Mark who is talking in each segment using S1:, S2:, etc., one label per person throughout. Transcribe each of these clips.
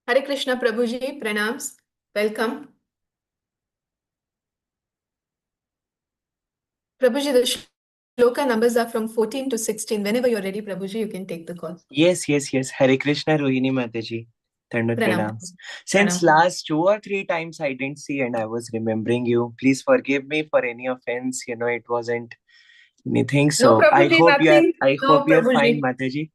S1: Hare Krishna Prabhuji, pranams. Welcome. Prabhuji, the shloka numbers are from 14 to 16. Whenever you're ready, Prabhuji, you can take the call.
S2: Yes. Hare Krishna, Rohini Mataji. Thandat
S1: Pranam.
S2: pranams. Since last 2 or 3 times I didn't see and I was remembering you, please forgive me for any offense. It wasn't anything. So
S1: No,
S2: I
S1: Prabhuji,
S2: hope you are.
S1: nothing.
S2: I
S1: No,
S2: hope you are fine,
S1: Prabhuji.
S2: Mataji.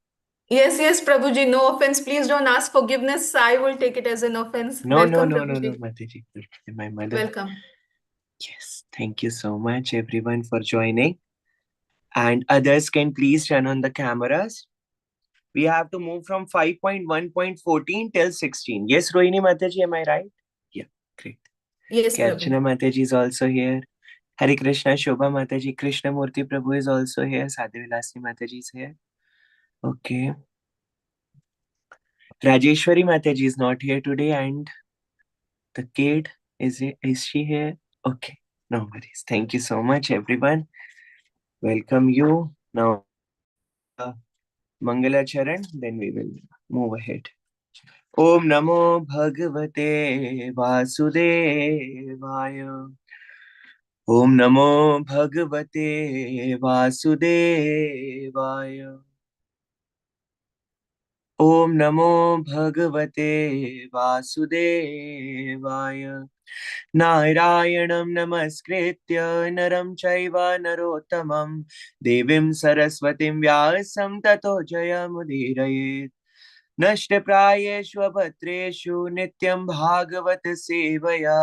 S1: Yes, Prabhuji. No offense. Please don't ask forgiveness. I will take it as an offense.
S2: No,
S1: Welcome,
S2: no,
S1: Prabhuji.
S2: Mataji. My mother.
S1: Welcome.
S2: Yes. Thank you so much, everyone, for joining. And others can please turn on the cameras. We have to move from 5.1.14 till 16. Yes, Rohini Mataji, am I right? Yeah, great.
S1: Yes,
S2: Archana
S1: Prabhuji.
S2: Mataji is also here. Hare Krishna, Shobha Mataji, Krishnamurti Prabhu is also here. Sadhu Vilasni Mataji is here. Okay. Rajeshwari Mataji is not here today, and the kid, is she here? Okay, no worries. Thank you so much, everyone. Welcome you. Now, Mangala Charan, then we will move ahead. Om Namo Bhagavate Vasudevaya. Om Namo Bhagavate Vasudevaya. Om Namo Bhagavate Vasudevaya. Narayanam Namaskritya Naram Chaiva Narottamam Devim Saraswatim Vyasam Tato Jayamudhirayet. नष्टप्रायेष्वभद्रेषु नित्यं भागवत सेवया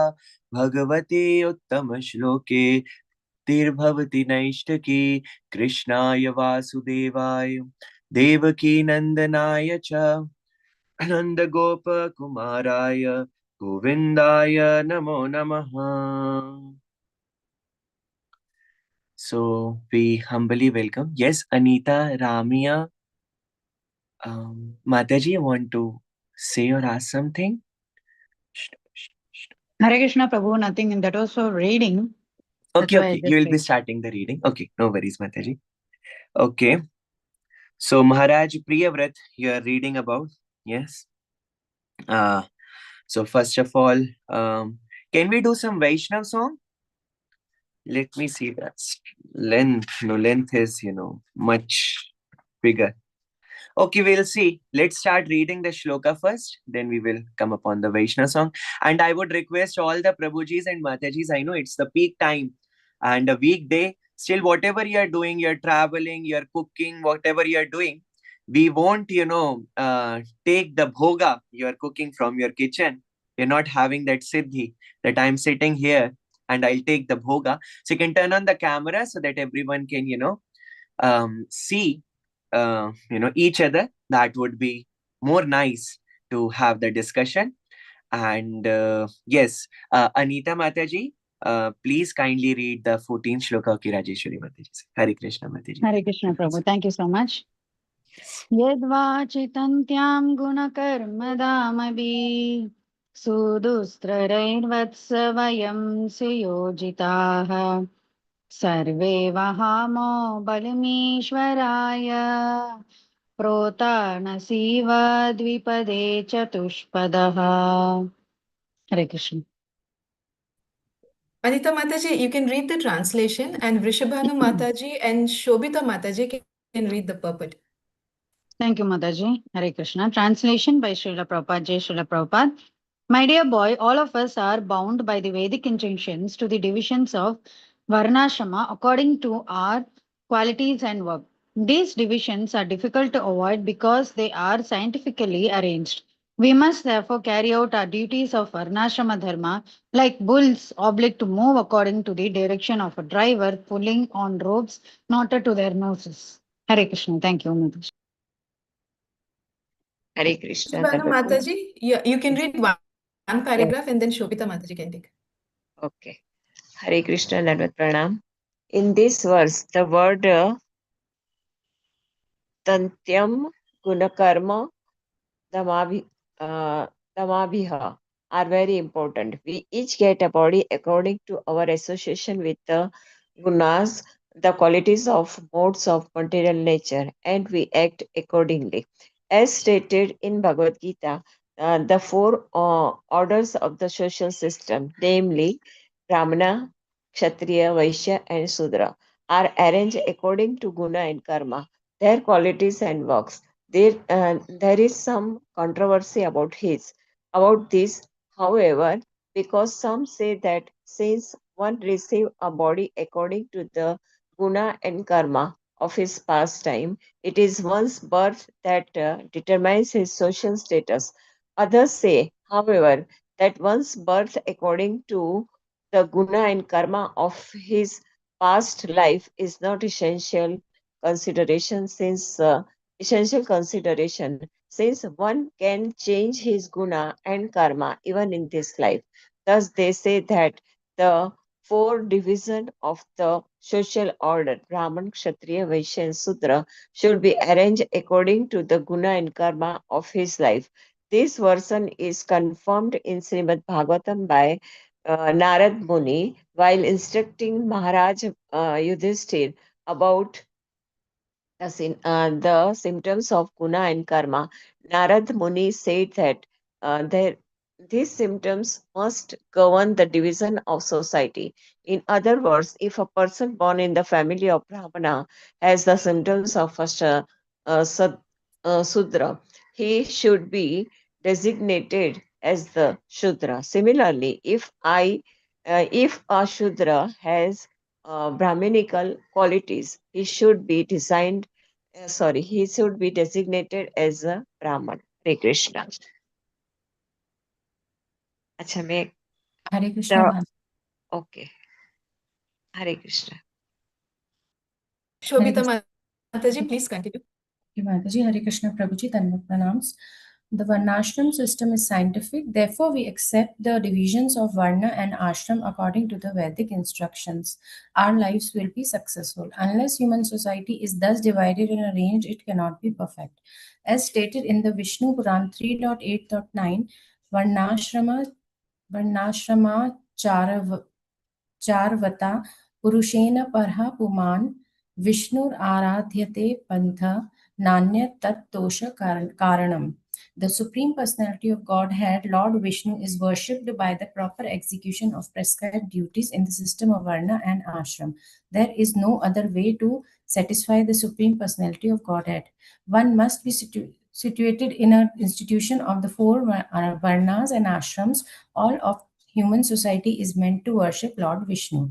S2: भगवते उत्तमश्लोके तिर्भवति नैष्ठकी कृष्णाय वासुदेवाय देवकी नन्दनाय च नन्दगोपकुमाराय गोविन्दाय नमो नमः. So we humbly welcome. Yes, Anita, Ramya, Mataji, you want to say or ask something?
S3: Hare Krishna Prabhu, nothing. That was for reading.
S2: Okay. You will be starting the reading. Okay, no worries, Mataji. Okay. So Maharaj Priyavrat, you are reading about. Yes. So first of all, can we do some Vaishnav song? Let me see that length. No, length is, much bigger. Okay, we'll see. Let's start reading the shloka first. Then we will come upon the Vaishnav song. And I would request all the Prabhujis and Matajis, I know it's the peak time and a weekday. Still, whatever you're doing, you're traveling, you're cooking, whatever you're doing, we won't, take the bhoga you're cooking from your kitchen. You're not having that siddhi that I'm sitting here and I'll take the bhoga. So you can turn on the camera so that everyone can, see each other. That would be more nice to have the discussion. And yes, Anita Mataji, please kindly read the 14th shloka of Rajeshwari Mataji. Hare Krishna Mataji.
S3: Hare Krishna Prabhu, thank you so much. Yadvachitantyam gunakarmadamabi sudustraraiर्वत्सवयं suyojitaha sarve vahamo balimishwaraya protana dvipade chatushpadaha. Hare Krishna.
S1: Anita Mataji, you can read the translation, and Vrishabhanu Mataji and Shobita Mataji can read the purport.
S3: Thank you, Mataji. Hare Krishna. Translation by Srila Prabhupada, Jai Srila Prabhupada. My dear boy, all of us are bound by the Vedic injunctions to the divisions of Varnashrama according to our qualities and work. These divisions are difficult to avoid because they are scientifically arranged. We must therefore carry out our duties of Varnashrama Dharma like bulls obliged to move according to the direction of a driver pulling on ropes knotted to their noses. Hare Krishna. Thank you, Mataji.
S4: Hare Krishna.
S1: Vrishabhanu Mataji, you can read one paragraph and then Shobita Mataji can take.
S4: Okay. Hare Krishna, Dandavat Pranam. In this verse, the word Tantyam Gunakarma Damabhiha are very important. We each get a body according to our association with the gunas, the qualities of modes of material nature, and we act accordingly. As stated in Bhagavad Gita, the four orders of the social system, namely Brahmana, Kshatriya, Vaishya, and Sudra, are arranged according to guna and karma, their qualities and works. There is some controversy about this, however, because some say that since one receive a body according to the guna and karma of his past time, it is one's birth that determines his social status. Others say, however, that one's birth according to the guna and karma of his past life is not essential consideration since one can change his guna and karma even in this life. Thus, they say that the four division of the social order Brahman, Kshatriya, Vaishya, and Sudra should be arranged according to the guna and karma of his life. This version is confirmed in Srimad Bhagavatam by Narad Muni while instructing Maharaj Yudhishthir about the symptoms of guna and karma. Narad Muni said that these symptoms must govern the division of society. In other words, if a person born in the family of Brahmana has the symptoms of Sudra, he should be designated as the Shudra. Similarly, if a Shudra has Brahminical qualities, he should be designated as a Brahman. Hare Krishna. अच्छा मैं
S5: Hare Krishna,
S4: the
S5: Mataji.
S4: okay. Hare Krishna.
S5: Hare
S1: Shobita
S5: Krishna.
S1: Mataji, please continue.
S5: Mataji, Hare Krishna, Prabhuji, Tanmay pranams. The Varnashram system is scientific, therefore we accept the divisions of Varna and Ashram according to the Vedic instructions. Our lives will be successful. Unless human society is thus divided and arranged, it cannot be perfect. As stated in the Vishnu Puran 3.8.9, Varnashrama Charvata Purushena Parha Puman Vishnur Aradhyate Pantha Nanya Tat Tosha Karanam. The Supreme Personality of Godhead, Lord Vishnu, is worshipped by the proper execution of prescribed duties in the system of Varna and Ashram. There is no other way to satisfy the Supreme Personality of Godhead. One must be situated in an institution of the four Varnas and Ashrams. All of human society is meant to worship Lord Vishnu.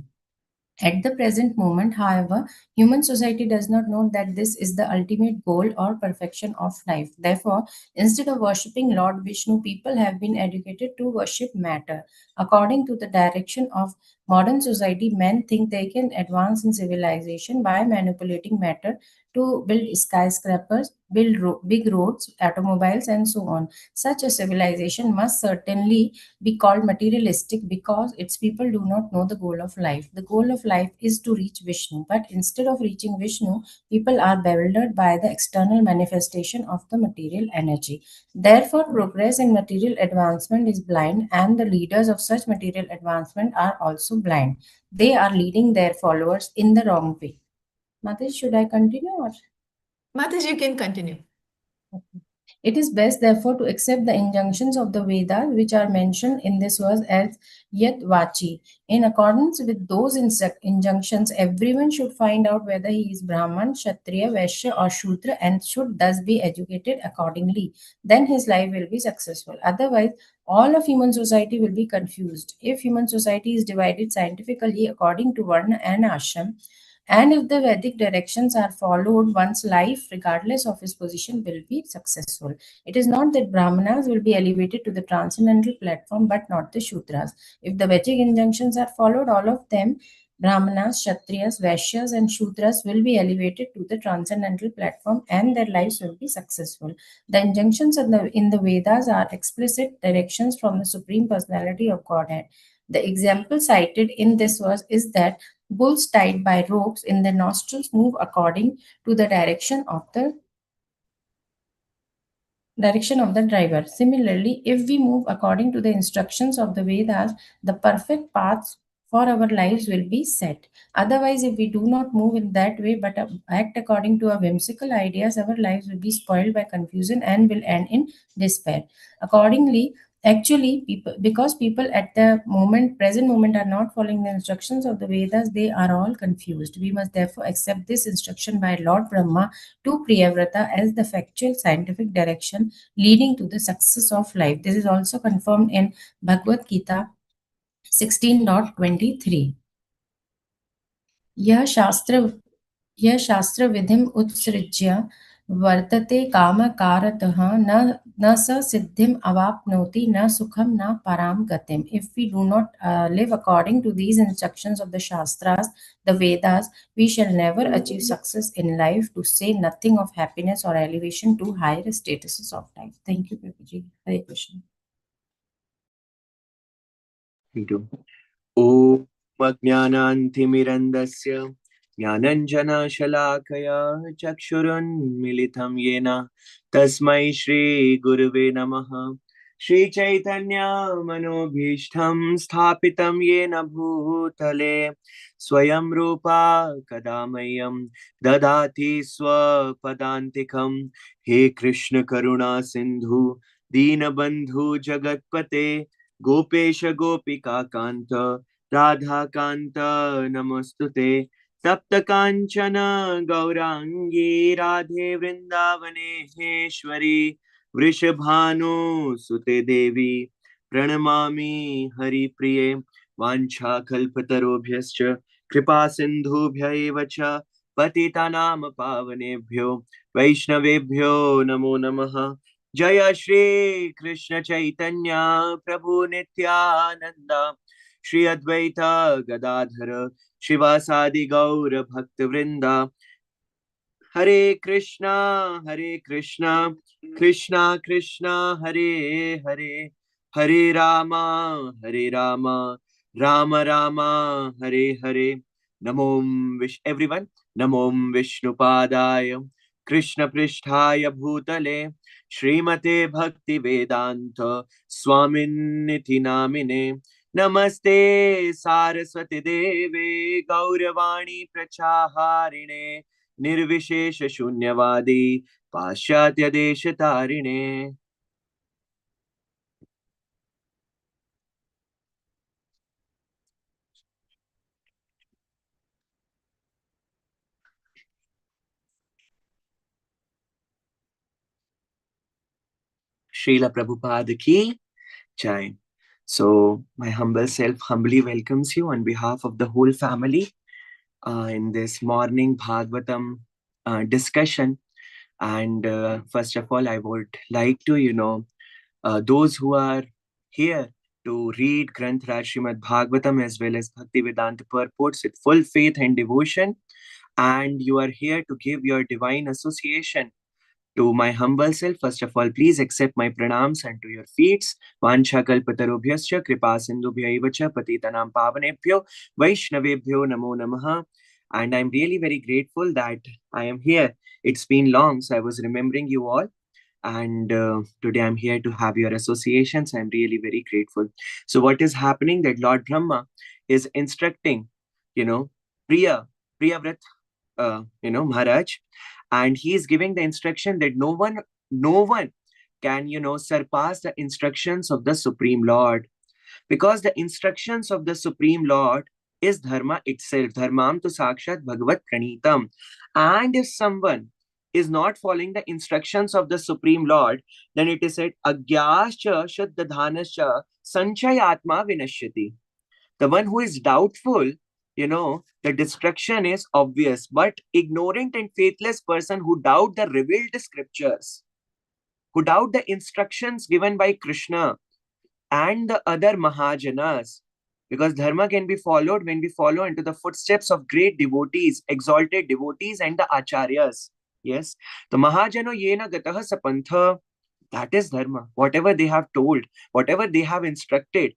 S5: At the present moment, however, human society does not know that this is the ultimate goal or perfection of life. Therefore, instead of worshipping Lord Vishnu, people have been educated to worship matter. According to the direction of modern society, men think they can advance in civilization by manipulating matter to build skyscrapers, build big roads, automobiles, and so on. Such a civilization must certainly be called materialistic because its people do not know the goal of life. The goal of life is to reach Vishnu, but instead of reaching Vishnu, people are bewildered by the external manifestation of the material energy. Therefore, progress in material advancement is blind, and the leaders of such material advancement are also blind. They are leading their followers in the wrong way. Mataji, should I continue or?
S1: Mataji, you can continue.
S5: Okay. It is best, therefore, to accept the injunctions of the Vedas, which are mentioned in this verse as Yat Vachi. In accordance with those injunctions, everyone should find out whether he is Brahman, Kshatriya, Vaishya, or Shudra and should thus be educated accordingly. Then his life will be successful. Otherwise, all of human society will be confused. If human society is divided scientifically according to Varna and Ashram, and if the Vedic directions are followed, one's life, regardless of his position, will be successful. It is not that Brahmanas will be elevated to the transcendental platform, but not the Shudras. If the Vedic injunctions are followed, all of them, Brahmanas, Kshatriyas, Vaishyas, and Shudras, will be elevated to the transcendental platform and their lives will be successful. The injunctions in the Vedas are explicit directions from the Supreme Personality of Godhead. The example cited in this verse is that bulls tied by ropes in their nostrils move according to the direction of the driver. Similarly, if we move according to the instructions of the Vedas, the perfect paths for our lives will be set. Otherwise, if we do not move in that way but act according to our whimsical ideas, our lives will be spoiled by confusion and will end in despair. Accordingly, actually, people, because people at the present moment, are not following the instructions of the Vedas, they are all confused. We must therefore accept this instruction by Lord Brahma to Priyavrata as the factual scientific direction leading to the success of life. This is also confirmed in Bhagavad Gita 16.23. यह शास्त्र विधिम उत्सृज्य वर्तते कामकारतः न स सिद्धिम अवाप्नोति न सुखम न पराम गतिम. If we do not live according to these instructions of the Shastras, the Vedas, we shall never achieve success in life, to say nothing of happiness or elevation to higher statuses of life. Thank you, Prabhuji. Hare Krishna.
S2: Me too. ॐ अज्ञानान्तिमिरन्दस्य ज्ञानञ्जनशलाकया चक्षुरुन्मिलितं येन तस्मै श्रीगुरुवे नमः. श्रीचैतन्यमनोभीष्टं स्थापितं येन भूतले स्वयं रूपा कदा मह्यं ददाति स्वपदान्तिकं. हे कृष्ण करुणा सिन्धु दीनबन्धु जगत्पते गोपेश गोपिका कांत राधा कांत नमस्तुते. तप्त कांचन गौरांगी राधे वृंदावनेश्वरी वृषभानुसुते देवी प्रणमामि हरिप्रिये. वाञ्छाकल्पतरुभ्यश्च कृपा सिन्धुभ्य एव च पतितानां पावनेभ्यो वैष्णवेभ्यो नमो नमः. जय श्री कृष्ण चैतन्य प्रभु नित्यानंद श्री अद्वैत गदाधर शिवासादि गौर भक्त वृंदा. हरे कृष्णा कृष्णा कृष्णा हरे हरे हरे रामा राम राम हरे हरे. नमो एवरीवन. नमो विष्णुपादाय कृष्ण पृष्ठाय भूतले श्रीमते भक्ति वेदांत स्वामिन्निति नामिने. नमस्ते सारस्वती देवे गौरवाणी प्रचाहारिणे निर्विशेष शून्यवादी पाश्चात्य देश तारिणे. Srila Prabhupada ki jai. So my humble self humbly welcomes you on behalf of the whole family in this morning Bhagavatam discussion. And first of all, I would like to, those who are here to read Granth Raj Srimad Bhagavatam as well as Bhaktivedanta purports with full faith and devotion, and you are here to give your divine association to my humble self. First of all, please accept my pranams and to your feet. Vancha kalpatarubhyascha kripa sindhubhya cha patitanam pavanebhyo vaishnavebhyo namo namaha. And I'm really very grateful that I am here. It's been long, so I was remembering you all. And today I'm here to have your associations. I'm really very grateful. So what is happening that Lord Brahma is instructing, Priyavrat, Maharaj, and he is giving the instruction that no one can, surpass the instructions of the Supreme Lord, because the instructions of the Supreme Lord is dharma itself. Dharmam tu sakshat bhagavat pranitam. And if someone is not following the instructions of the Supreme Lord, then it is said agyascha shuddhadhanascha sanchayatma vinashyati. The one who is doubtful, the destruction is obvious. But ignorant and faithless person who doubt the revealed scriptures, who doubt the instructions given by Krishna and the other Mahajanas, because dharma can be followed when we follow into the footsteps of great devotees, exalted devotees, and the acharyas. Yes, the Mahajano yena gataha sapantha, that is dharma. Whatever they have told, whatever they have instructed,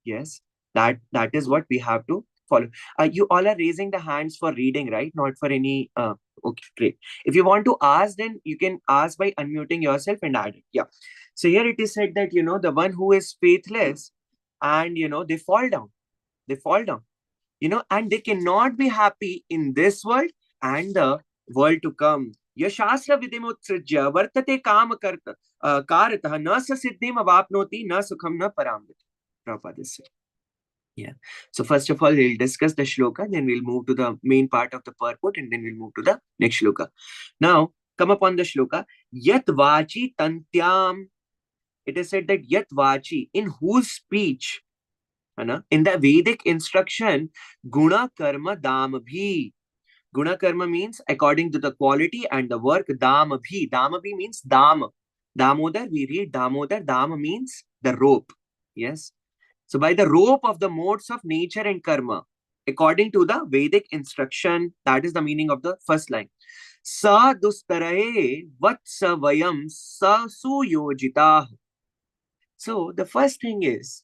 S2: yes, that is what we have to follow. You all are raising the hands for reading, right? Not for any. Okay, great. If you want to ask, then you can ask by unmuting yourself and add it. Yeah. So here it is said that the one who is faithless and they fall down. They fall down. and they cannot be happy in this world and the world to come. Yashasra vidimutsrijya vartate kam karatah na sa siddhim avapnoti na sukham na paramviti. Prabhupada is saying. Yeah. So first of all, we'll discuss the shloka, then we'll move to the main part of the purport, and then we'll move to the next shloka. Now, come upon the shloka. Yat vachi tantyam. It is said that yat vachi, in whose speech, in the Vedic instruction, guna karma dam bhi. Guna karma means according to the quality and the work, dam bhi. Dam bhi means dam. Damodar, we read Damodar. Dam means the rope. Yes. So by the rope of the modes of nature and karma, according to the Vedic instruction, that is the meaning of the first line. Sa dustarahe vatsa vayam sa suyojitah. So the first thing is,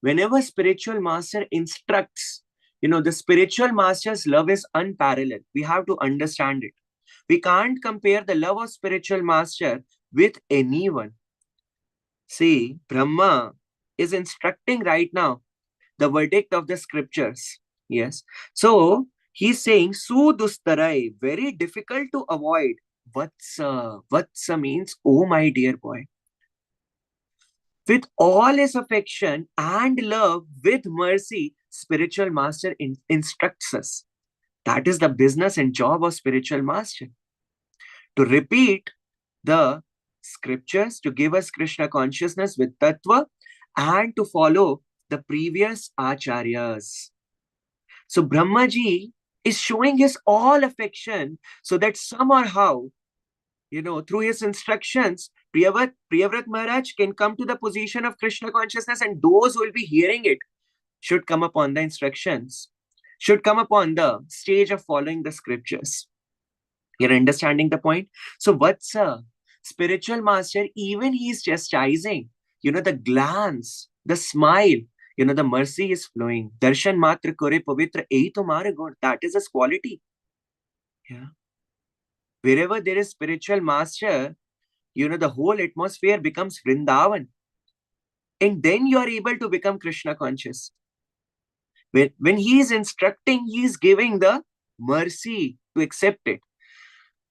S2: whenever spiritual master instructs, the spiritual master's love is unparalleled. We have to understand it. We can't compare the love of spiritual master with anyone. See, Brahma is instructing right now the verdict of the scriptures. Yes. So he's saying Sudustarai, very difficult to avoid. Vatsa. Vatsa means, oh my dear boy. With all his affection and love, with mercy, spiritual master instructs us. That is the business and job of spiritual master. To repeat the scriptures, to give us Krishna consciousness with tattva, and to follow the previous acharyas. So Brahmaji is showing his all affection so that somehow, through his instructions, Priyavrat Maharaj can come to the position of Krishna consciousness, and those who will be hearing it should come upon the instructions, should come upon the stage of following the scriptures. You're understanding the point? So Vatsa, spiritual master, even he is chastising, the glance, the smile, the mercy is flowing. Darshan matra kore pavitra ei tumhare gun. That is his quality. Yeah. Wherever there is spiritual master, the whole atmosphere becomes Vrindavan. And then you are able to become Krishna conscious. When he is instructing, he is giving the mercy to accept it.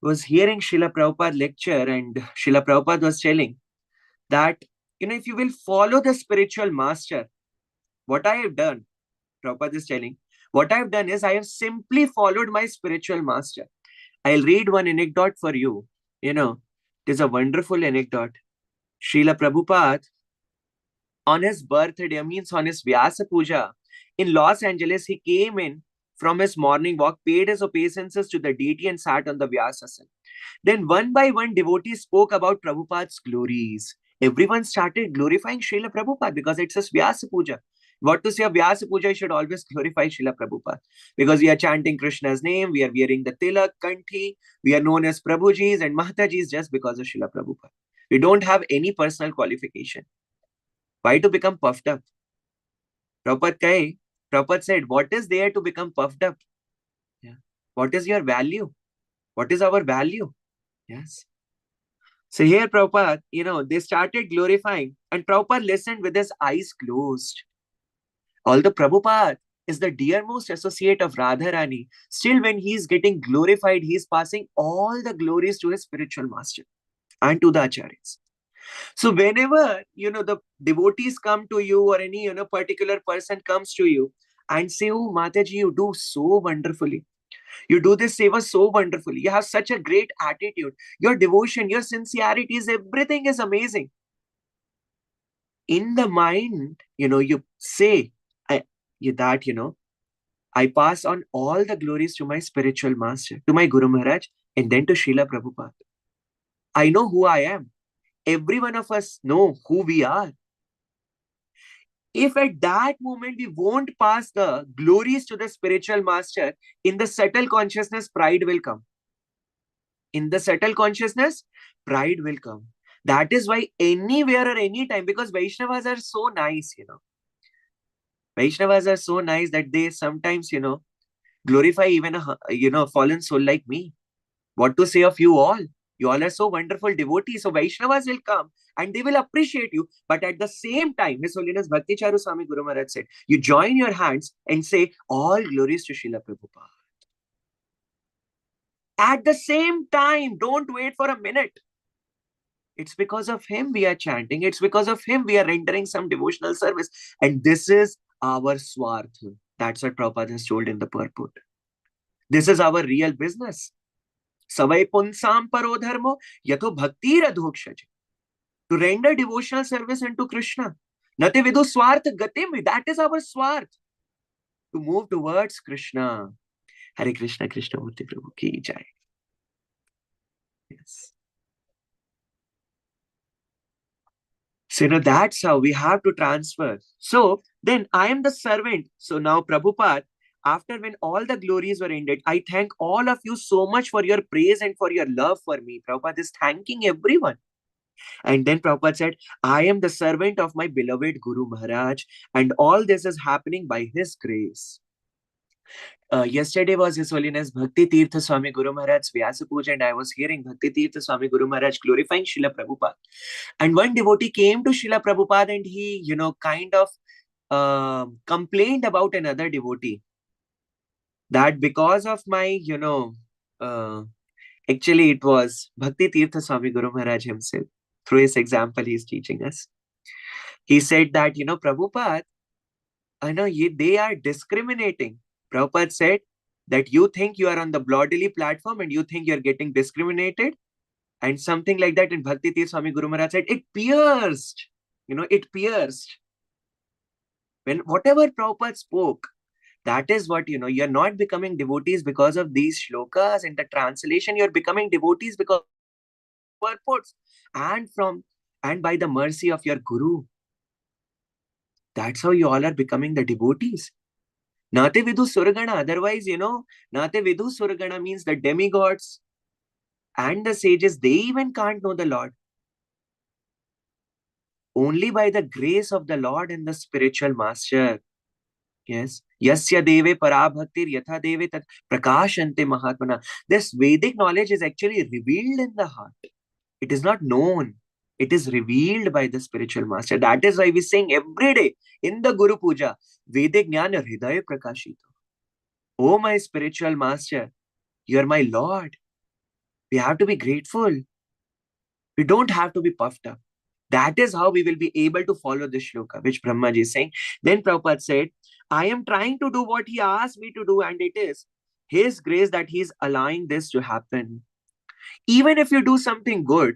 S2: I was hearing Srila Prabhupada lecture, and Srila Prabhupada was telling that, if you will follow the spiritual master, what I have done, Prabhupada is telling, what I have done is I have simply followed my spiritual master. I'll read one anecdote for you. It is a wonderful anecdote. Srila Prabhupada, on his birthday, means on his Vyasa Puja, in Los Angeles, he came in from his morning walk, paid his obeisances to the deity, and sat on the Vyasasana. Then one by one, devotees spoke about Prabhupada's glories. Everyone started glorifying Srila Prabhupada because it's a Vyasa Puja. What to say of Vyasa Puja, you should always glorify Srila Prabhupada. Because we are chanting Krishna's name, we are wearing the tilak, kanthi, we are known as Prabhujis and Mahatajis just because of Srila Prabhupada. We don't have any personal qualification. Why to become puffed up? Prabhupada said, what is there to become puffed up? Yeah. What is your value? What is our value? Yes. So here Prabhupada, they started glorifying, and Prabhupada listened with his eyes closed. Although Prabhupada is the dearmost associate of Radharani, still when he is getting glorified, he is passing all the glories to his spiritual master and to the acharyas. So whenever, the devotees come to you, or any, particular person comes to you and say, oh, Mataji, you do so wonderfully. You do this seva so wonderfully. You have such a great attitude. Your devotion, your sincerity, everything is amazing. In the mind, you say I pass on all the glories to my spiritual master, to my Guru Maharaj, and then to Srila Prabhupada. I know who I am. Every one of us know who we are. If at that moment we won't pass the glories to the spiritual master, in the subtle consciousness, pride will come. In the subtle consciousness, pride will come. That is why anywhere or anytime, because Vaishnavas are so nice, Vaishnavas are so nice that they sometimes, glorify even a fallen soul like me. What to say of you all? You all are so wonderful devotees. So Vaishnavas will come and they will appreciate you. But at the same time, His Holiness Bhakti Charu Swami Guru Maharaj said, you join your hands and say, all glories to Srila Prabhupada. At the same time, don't wait for a minute. It's because of him we are chanting. It's because of him we are rendering some devotional service. And this is our swarth. That's what Prabhupada has told in the purport. This is our real business. Savai punsam paro dharmo yato bhakti radhokshaji. To render devotional service unto Krishna. Nate vidu swarth gatim. That is our swarth. To move towards Krishna. Hare Krishna, Krishna Murti Prabhu ki jai. Yes. So, that's how we have to transfer. So, then I am the servant. So, now Prabhupada, after when all the glories were ended, I thank all of you so much for your praise and for your love for me. Prabhupada is thanking everyone. And then Prabhupada said, I am the servant of my beloved Guru Maharaj, and all this is happening by his grace. Yesterday was His Holiness Bhakti Tirtha Swami Guru Maharaj's Vyasa Puja, and I was hearing Bhakti Tirtha Swami Guru Maharaj glorifying Srila Prabhupada. And one devotee came to Srila Prabhupada and he, kind of complained about another devotee. That because of my, actually it was Bhakti Tirtha Swami Guru Maharaj himself. Through his example, he is teaching us. He said that, Prabhupada, I know they are discriminating. Prabhupada said that you think you are on the Bloodily platform and you think you're getting discriminated. And something like that. And Bhakti Tirtha Swami Guru Maharaj said, it pierced. It pierced. When whatever Prabhupada spoke, that is what, you're not becoming devotees because of these shlokas and the translation. You're becoming devotees because of purports and by the mercy of your Guru. That's how you all are becoming the devotees. Nate Vidu Suragana. Otherwise, Nate Vidu Suragana means the demigods and the sages, they even can't know the Lord. Only by the grace of the Lord and the spiritual master. Yes. Yasya deve parabhaktir yatha deve tat prakashante mahatmana. This Vedic knowledge is actually revealed in the heart. It is not known. It is revealed by the spiritual master. That is why we sing every day in the Guru Puja, Vedic Jnana Hridaya Prakashito. Oh, my spiritual master, you are my Lord. We have to be grateful. We don't have to be puffed up. That is how we will be able to follow this shloka, which Brahmaji is saying. Then Prabhupada said, I am trying to do what he asked me to do, and it is his grace that he is allowing this to happen. Even if you do something good,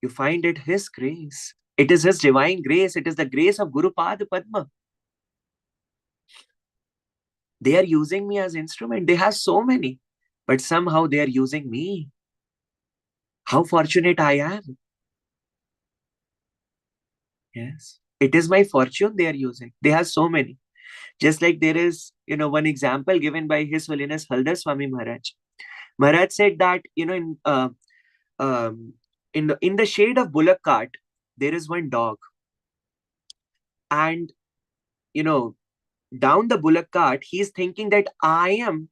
S2: you find it his grace. It is his divine grace. It is the grace of Guru Pada Padma. They are using me as instrument. They have so many, but somehow they are using me. How fortunate I am. Yes. It is my fortune they are using. They have so many. Just like there is, one example given by His Holiness Haldar Swami Maharaj. Maharaj said that, in the shade of bullock cart, there is one dog. And, down the bullock cart, he is thinking that I am,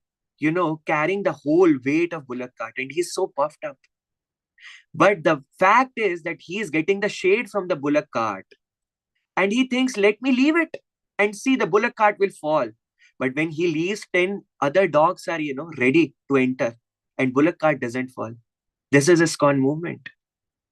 S2: carrying the whole weight of bullock cart. And he's so puffed up. But the fact is that he is getting the shade from the bullock cart. And he thinks, let me leave it and see the bullock cart will fall. But when he leaves, 10 other dogs are, ready to enter. And bullock cart doesn't fall. This is ISKCON movement.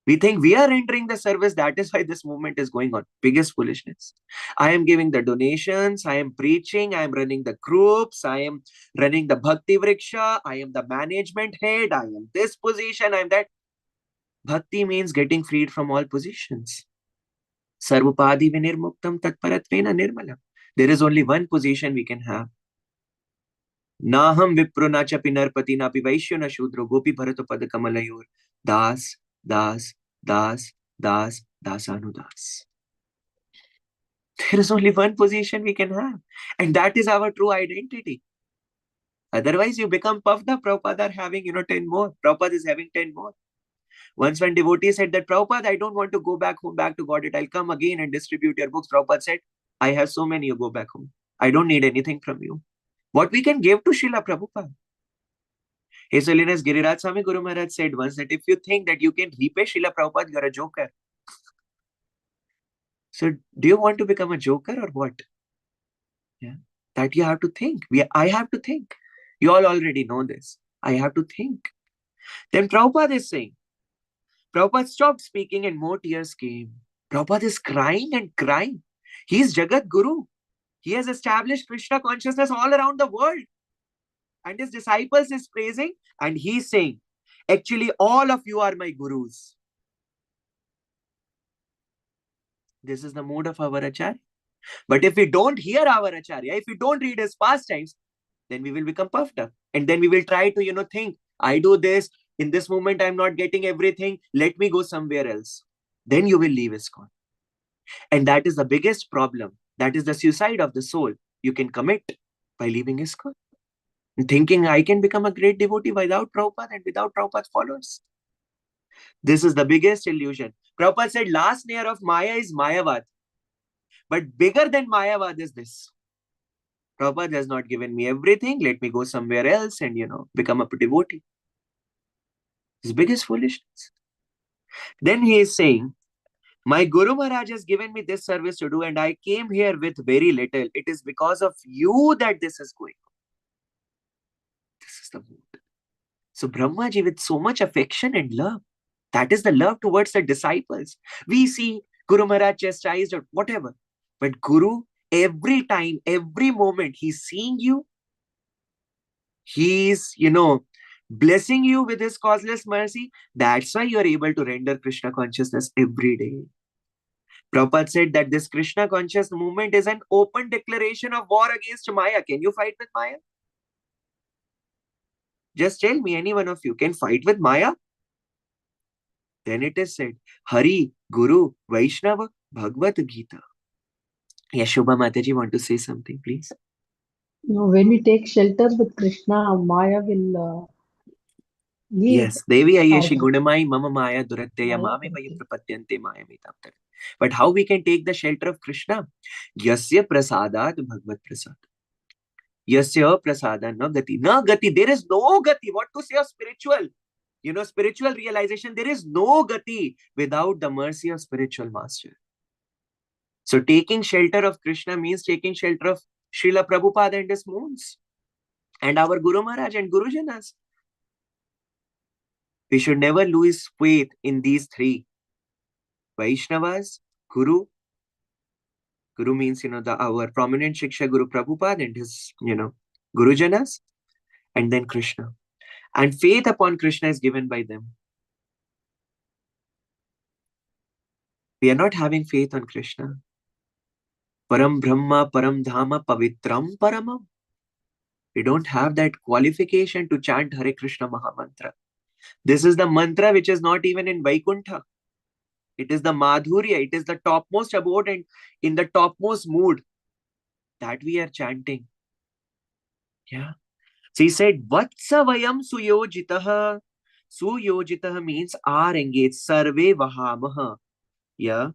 S2: We think we are entering the service. That is why this movement is going on. Biggest foolishness. I am giving the donations. I am preaching. I am running the groups. I am running the Bhakti Vriksha. I am the management head. I am this position. I am that. Bhakti means getting freed from all positions. Sarvapadi vinirmuktam tatparatvena nirmalam. There is only one position we can have. Naham vipro na chapi narpati na pi vaishyo na shudro gopi bharato pada kamalayor das, das, das, das, dasanudas. There is only one position we can have. And that is our true identity. Otherwise, you become puffed up. Prabhupada are having, 10 more. Prabhupada is having 10 more. Once one devotee said that, Prabhupada, I don't want to go back home, back to Godhead. I'll come again and distribute your books. Prabhupada said, I have so many, you go back home. I don't need anything from you. What we can give to Srila Prabhupada? His Holiness Giriraj Swami Guru Maharaj said once that if you think that you can repay Srila Prabhupada, you're a joker. So do you want to become a joker or what? Yeah, that you have to think. I have to think. You all already know this. I have to think. Then Prabhupada is saying, Prabhupada stopped speaking and more tears came. Prabhupada is crying and crying. He is Jagat Guru. He has established Krishna consciousness all around the world. And his disciples is praising and he's saying, actually, all of you are my gurus. This is the mood of our Acharya. But if we don't hear our Acharya, if we don't read his pastimes, then we will become puffed up. And then we will try to, think, I do this. In this moment, I'm not getting everything. Let me go somewhere else. Then you will leave ISKCON. And that is the biggest problem. That is the suicide of the soul you can commit by leaving ISKCON. Thinking I can become a great devotee without Prabhupada and without Prabhupada's followers. This is the biggest illusion. Prabhupada said last layer of Maya is Mayavad. But bigger than Mayavad is this. Prabhupada has not given me everything. Let me go somewhere else and, become a devotee. His biggest foolishness. Then he is saying, my Guru Maharaj has given me this service to do and I came here with very little. It is because of you that this is going on. This is the mood. So Brahmaji with so much affection and love, that is the love towards the disciples. We see Guru Maharaj chastised or whatever. But Guru, every time, every moment, he's seeing you. He's, blessing you with his causeless mercy. That's why you're able to render Krishna consciousness every day. Prabhupada said that this Krishna conscious movement is an open declaration of war against Maya. Can you fight with Maya? Just tell me, any one of you can fight with Maya? Then it is said, Hari, Guru, Vaishnava, Bhagavad Gita. Yashoba Mataji want to say something, please?
S6: No, when we take shelter with Krishna, Maya will leave.
S2: Yes, Devi Ayeshi Gunamai Mama Maya Duratteya Mame Vaya Prapatyante Maya Mitam. But how we can take the shelter of Krishna? Yasya Prasadat Bhagavad Prasad. Yasya Prasada na gati. Na gati. There is no gati. What to say of spiritual? Spiritual realization. There is no gati without the mercy of spiritual master. So taking shelter of Krishna means taking shelter of Srila Prabhupada and his moons. And our Guru Maharaj and Guru Janas. We should never lose faith in these three. Vaishnavas, Guru. Guru means, our prominent Shiksha Guru Prabhupada and his, Guru Janas. And then Krishna. And faith upon Krishna is given by them. We are not having faith on Krishna. Param Brahma, Param Dhama, Pavitram Paramam. We don't have that qualification to chant Hare Krishna Mahamantra. This is the mantra which is not even in Vaikuntha. It is the Madhurya. It is the topmost abode and in the topmost mood that we are chanting. Yeah. So he said, Vatsa Vayam Suyojitaha. Suyojitaha means are engaged. Sarve Vahamaha. Yeah.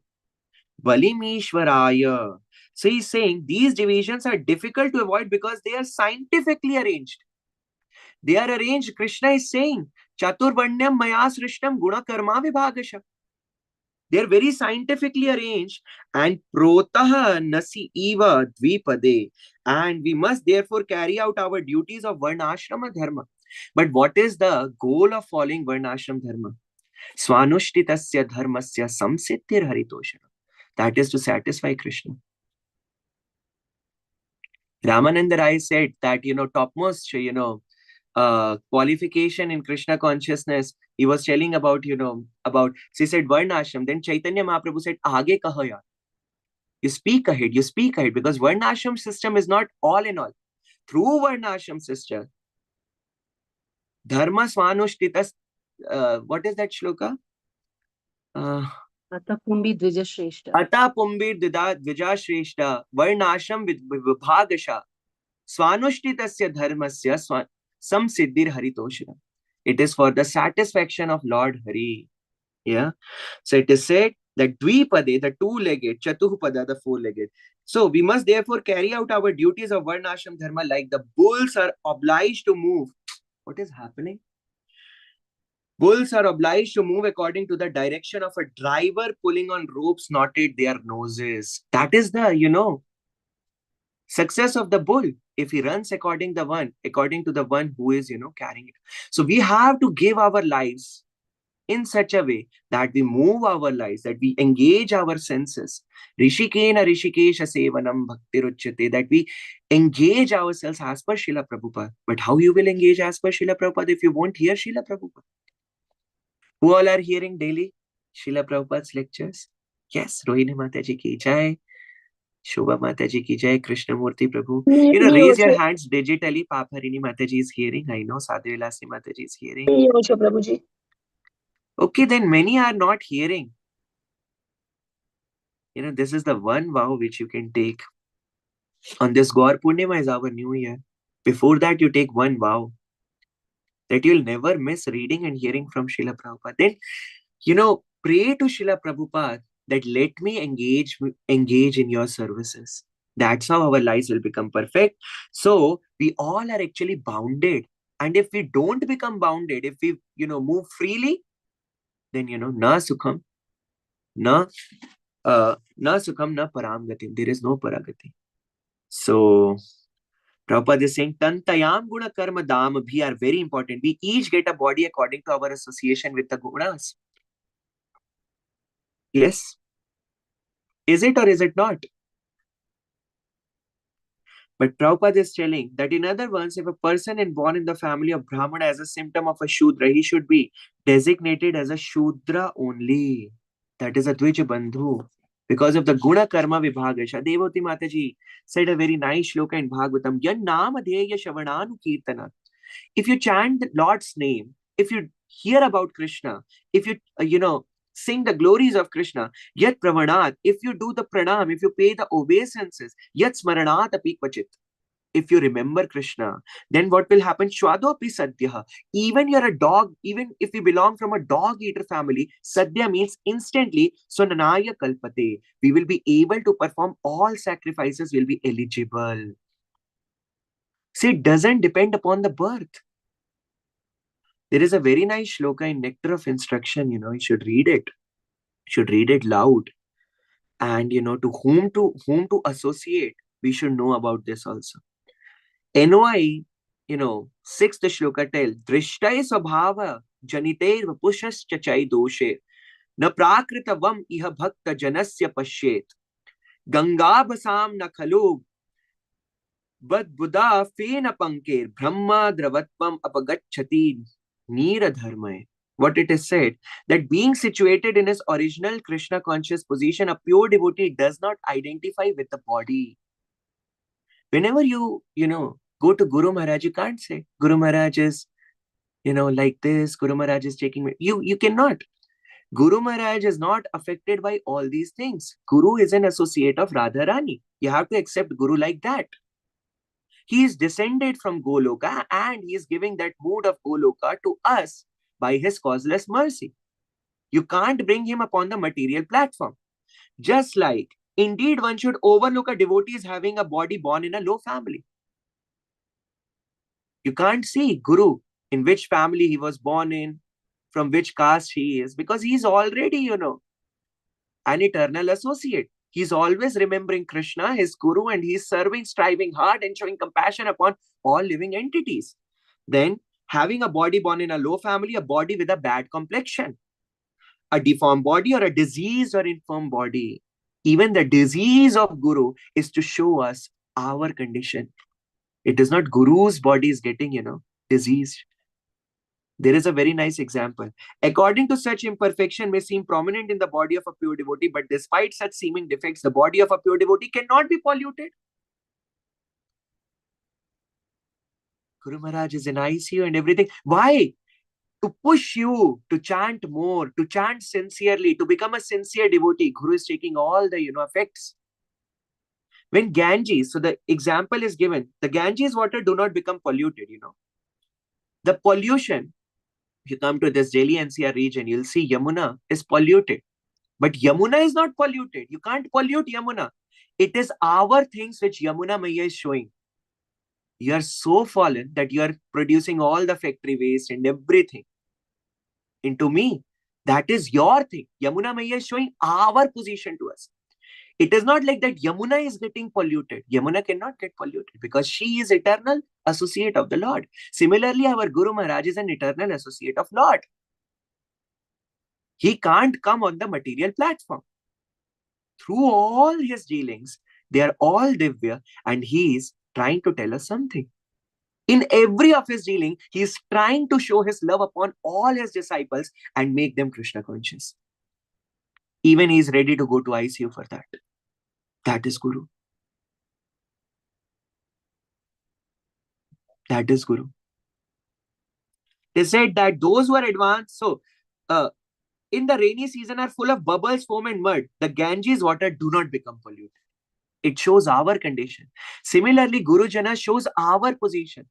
S2: Valimishwaraya. So he's saying these divisions are difficult to avoid because they are scientifically arranged. They are arranged. Krishna is saying, Chaturvanyam Maya Srishtam Guna Karma Vibhagasha. They are very scientifically arranged. And Protaha Nasi Eva Dvipade. And we must therefore carry out our duties of Varnashrama Dharma. But what is the goal of following Varnashram Dharma? Swanushtitasya Dharmasya Samsiddhir Haritoshana. That is to satisfy Krishna. Ramananda Rai said that, topmost, qualification in Krishna consciousness. He was telling about, so he said Varnashram. Then Chaitanya Mahaprabhu said, Aage kaho yaar. You speak ahead, because Varnashram system is not all in all. Through Varnashram system, Dharma Swanushtitas, what is that shloka?
S7: Ata Pumbi Dvija Shrestha.
S2: Ata Pumbir Dvija Shrestha. Varnashram Vibhagasha. Swanushtitasya Dharmasya Samsiddhir Haritoshana. It is for the satisfaction of Lord Hari. Yeah. So it is said that Dvipade, the two-legged, Chatupada, the four-legged. So we must therefore carry out our duties of Varnashram Dharma like the bulls are obliged to move. What is happening? Bulls are obliged to move according to the direction of a driver pulling on ropes knotted their noses. That is the, success of the bull. If he runs according to the one who is, carrying it. So we have to give our lives in such a way that we move our lives, that we engage our senses. Rishikena Rishikesha Sevanam Bhaktiruchyate, that we engage ourselves as per Srila Prabhupada. But how you will engage as per Srila Prabhupada if you won't hear Srila Prabhupada? Who all are hearing daily Srila Prabhupada's lectures? Yes, Rohini Mataji ki jai, Shobha Mataji ki jai, Krishnamurti Prabhu.
S7: Me
S2: Raise your
S7: also.
S2: hands digitally. Paparini Mataji is hearing. I know Sadhu Vilasi Mataji is hearing.
S7: Me also, Prabhuji.
S2: Okay, then many are not hearing. This is the one vow which you can take. On this Gaur Purnima is our new year. Before that, you take one vow that you'll never miss reading and hearing from Srila Prabhupada. Then, pray to Srila Prabhupada that let me engage in your services. That's how our lives will become perfect. So we all are actually bounded. And if we don't become bounded, if we, move freely, then, na sukham, na sukham, na paramgatim. There is no paragati. So Prabhupada is saying, Tantayam guna karma dam bhi are very important. We each get a body according to our association with the gunas. Yes. Is it or is it not? But Prabhupada is telling that in other words, if a person is born in the family of Brahmana as a symptom of a Shudra, he should be designated as a Shudra only. That is a Dvija Bandhu. Because of the Guna Karma Vibhagasha. Devoti Mataji said a very nice shloka in Bhagavatam. Yan nama dheya shavananu kirtana. If you chant the Lord's name, if you hear about Krishna, if you, sing the glories of Krishna, yet pravanat, if you do the pranam, if you pay the obeisances, yet smaranat api kvachit. If you remember Krishna, then what will happen? Shwadopi sadhya. Even you're a dog, even if you belong from a dog eater family, sadhya means instantly, so nanaya kalpate. We will be able to perform all sacrifices, will be eligible. See, it doesn't depend upon the birth. There is a very nice shloka in Nectar of Instruction, you should read it. You should read it loud. And, to whom to associate, we should know about this also. NOI, sixth shloka tell, Drishtai Swabhava Janiter Vapushas Chachai Doshe Na Prakritavam Iha Bhakta Janasya Pashet Ganga Basam Na Khalu Bad Buddha Fena Pankir Brahma Dravatvam Apagachati Nira Dharmae. What it is said, that being situated in his original Krishna conscious position, a pure devotee does not identify with the body. Whenever you, go to Guru Maharaj, you can't say, Guru Maharaj is, like this, Guru Maharaj is taking me. You cannot. Guru Maharaj is not affected by all these things. Guru is an associate of Radharani. You have to accept Guru like that. He is descended from Goloka and he is giving that mood of Goloka to us by his causeless mercy. You can't bring him upon the material platform. Just like, indeed, one should overlook a devotee as having a body born in a low family. You can't see Guru, in which family he was born in, from which caste he is, because he's already, an eternal associate. He's always remembering Krishna, his Guru, and he's serving, striving hard and showing compassion upon all living entities. Then, having a body born in a low family, a body with a bad complexion, a deformed body or a diseased or infirm body. Even the disease of Guru is to show us our condition. It is not Guru's body is getting, diseased. There is a very nice example. According to such imperfection may seem prominent in the body of a pure devotee, but despite such seeming defects, the body of a pure devotee cannot be polluted. Guru Maharaj is in ICU and everything. Why? To push you to chant more, to chant sincerely, to become a sincere devotee. Guru is taking all the, effects. When Ganges, so the example is given, the Ganges water do not become polluted, The pollution, if you come to this Delhi NCR region, you'll see Yamuna is polluted. But Yamuna is not polluted. You can't pollute Yamuna. It is our things which Yamuna Maya is showing. You are so fallen that you are producing all the factory waste and everything. into me. That is your thing. Yamuna Maiya is showing our position to us. It is not like that Yamuna is getting polluted. Yamuna cannot get polluted because she is eternal associate of the Lord. Similarly, our Guru Maharaj is an eternal associate of Lord. He can't come on the material platform. Through all his dealings, they are all Divya, and he is trying to tell us something. In every of his dealing, he is trying to show his love upon all his disciples and make them Krishna conscious. Even he is ready to go to ICU for that. That is Guru. That is Guru. They said that those who are advanced, in the rainy season are full of bubbles, foam and mud. The Ganges water do not become polluted. It shows our condition. Similarly, Guru Jana shows our position.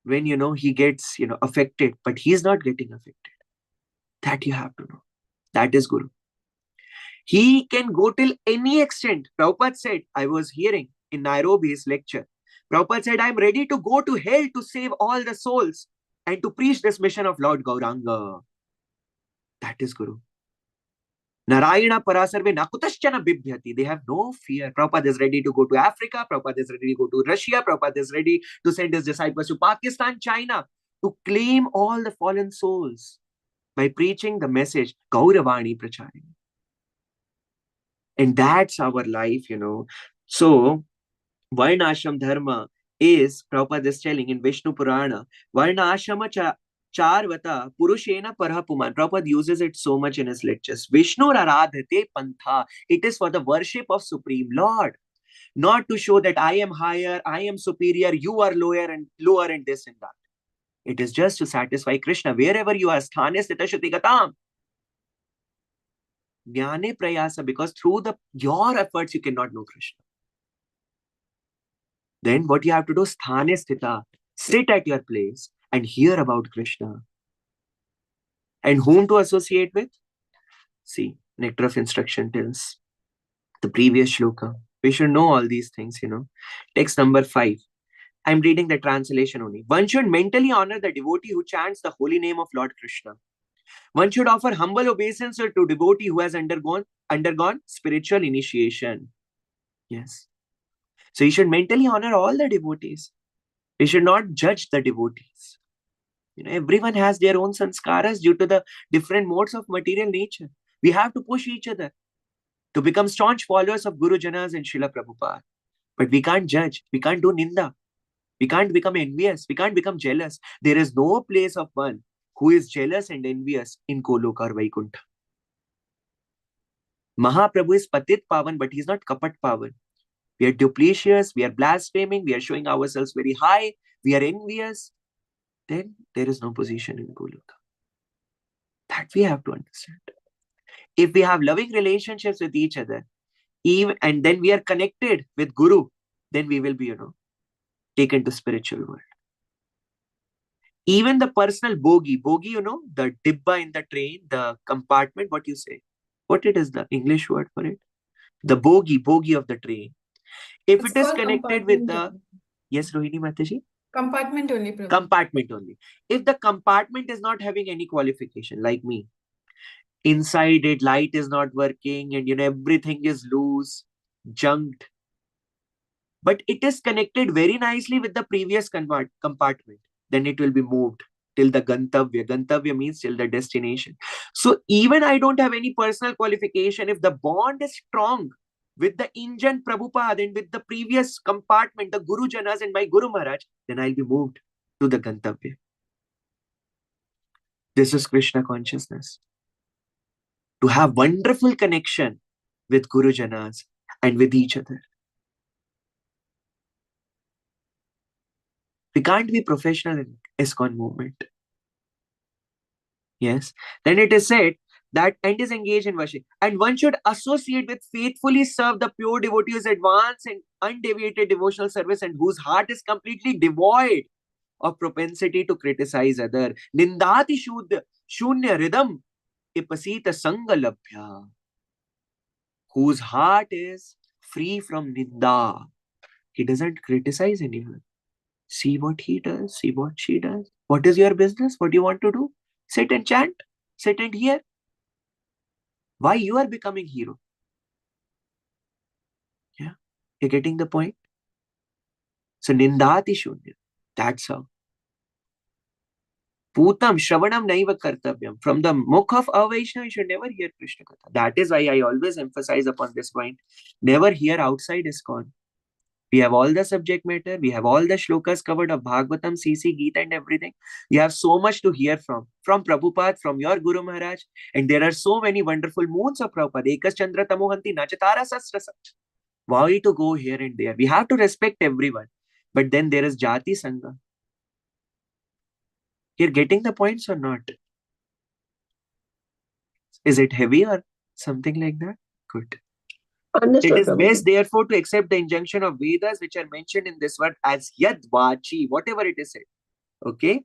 S2: When, he gets, affected, but he is not getting affected. That you have to know. That is Guru. He can go till any extent. Prabhupada said, I was hearing in Nairobi his lecture. Prabhupada said, I am ready to go to hell to save all the souls and to preach this mission of Lord Gauranga. That is Guru. Narayana Parasarve Nakutaschana Bibhyati. They have no fear. Prabhupada is ready to go to Africa. Prabhupada is ready to go to Russia. Prabhupada is ready to send his disciples to Pakistan, China, to claim all the fallen souls by preaching the message Gauravani Pracharini. And that's our life, So, Varna Ashram Dharma is, Prabhupada is telling in Vishnu Purana, Varna Ashrama Charvata Purushena Parhapuman. Prabhupada uses it so much in his lectures. Vishnu Aradhate Pantha. It is for the worship of Supreme Lord. Not to show that I am higher, I am superior, you are lower and this and that. It is just to satisfy Krishna. Wherever you are, sthane sthita shuti gatam. Jnane prayasa, because through your efforts you cannot know Krishna. Then what you have to do, sthane sthita, sit at your place and hear about Krishna. And whom to associate with? See, Nectar of Instruction tells the previous shloka. We should know all these things, Text number 5. I'm reading the translation only. One should mentally honor the devotee who chants the holy name of Lord Krishna. One should offer humble obeisance to devotee who has undergone spiritual initiation. Yes. So you should mentally honor all the devotees. We should not judge the devotees. Everyone has their own sanskaras due to the different modes of material nature. We have to push each other to become staunch followers of Guru Janas and Srila Prabhupada. But we can't judge. We can't do ninda. We can't become envious. We can't become jealous. There is no place of one who is jealous and envious in Goloka or Vaikuntha. Mahaprabhu is Patit Pavan, but he's not Kapat Pavan. We are duplicitous, we are blaspheming, we are showing ourselves very high, we are envious. Then there is no position in Goloka. That we have to understand. If we have loving relationships with each other, and then we are connected with Guru, then we will be, taken to spiritual world. Even the personal bogie, the dibba in the train, the compartment, what you say? What it is the English word for it? The bogie of the train. If
S1: It's
S2: it is
S1: called
S2: connected with
S1: compartment.
S2: Yes, Rohini Mataji?
S1: Compartment only, Prabhu.
S2: Compartment only. If the compartment is not having any qualification, like me, inside it, light is not working and everything is loose, junked, but it is connected very nicely with the previous compartment, then it will be moved till the gantavya. Gantavya means till the destination. So even I don't have any personal qualification, if the bond is strong with the engine Prabhupada and with the previous compartment, the Guru Janas and my Guru Maharaj, then I'll be moved to the gantavya. This is Krishna consciousness. To have wonderful connection with Guru Janas and with each other. We can't be professional in ISKCON movement. Yes. Then it is said that and is engaged in worship. And one should associate with faithfully serve the pure devotee who is advanced and undeviated devotional service and whose heart is completely devoid of propensity to criticize other. Nindati shunya ridam ipasita sangalabhya. Whose heart is free from ninda. He doesn't criticize anyone. See what he does, see what she does. What is your business? What do you want to do? Sit and chant. Sit and hear. Why you are becoming hero? Yeah. You're getting the point? So nindati shunya. That's how. Putam Shravanam Naiva Kartavyam. From the mukh of a Vaishnava, you should never hear Krishna Katha. That is why I always emphasize upon this point. Never hear outside ISKCON. We have all the subject matter. We have all the shlokas covered of Bhagavatam, CC, Gita and everything. You have so much to hear from Prabhupada, from your Guru Maharaj. And there are so many wonderful moons of Prabhupada. Ekas Chandra Tamohanti Nachatara Sasrasa. Why to go here and there? We have to respect everyone. But then there is Jati Sangha. You're getting the points or not? Is it heavy or something like that? Good.
S7: Understood,
S2: It is
S7: Prabhuji.
S2: best, therefore, to accept the injunction of Vedas, which are mentioned in this word as Yad Vachi, whatever it is said. Okay?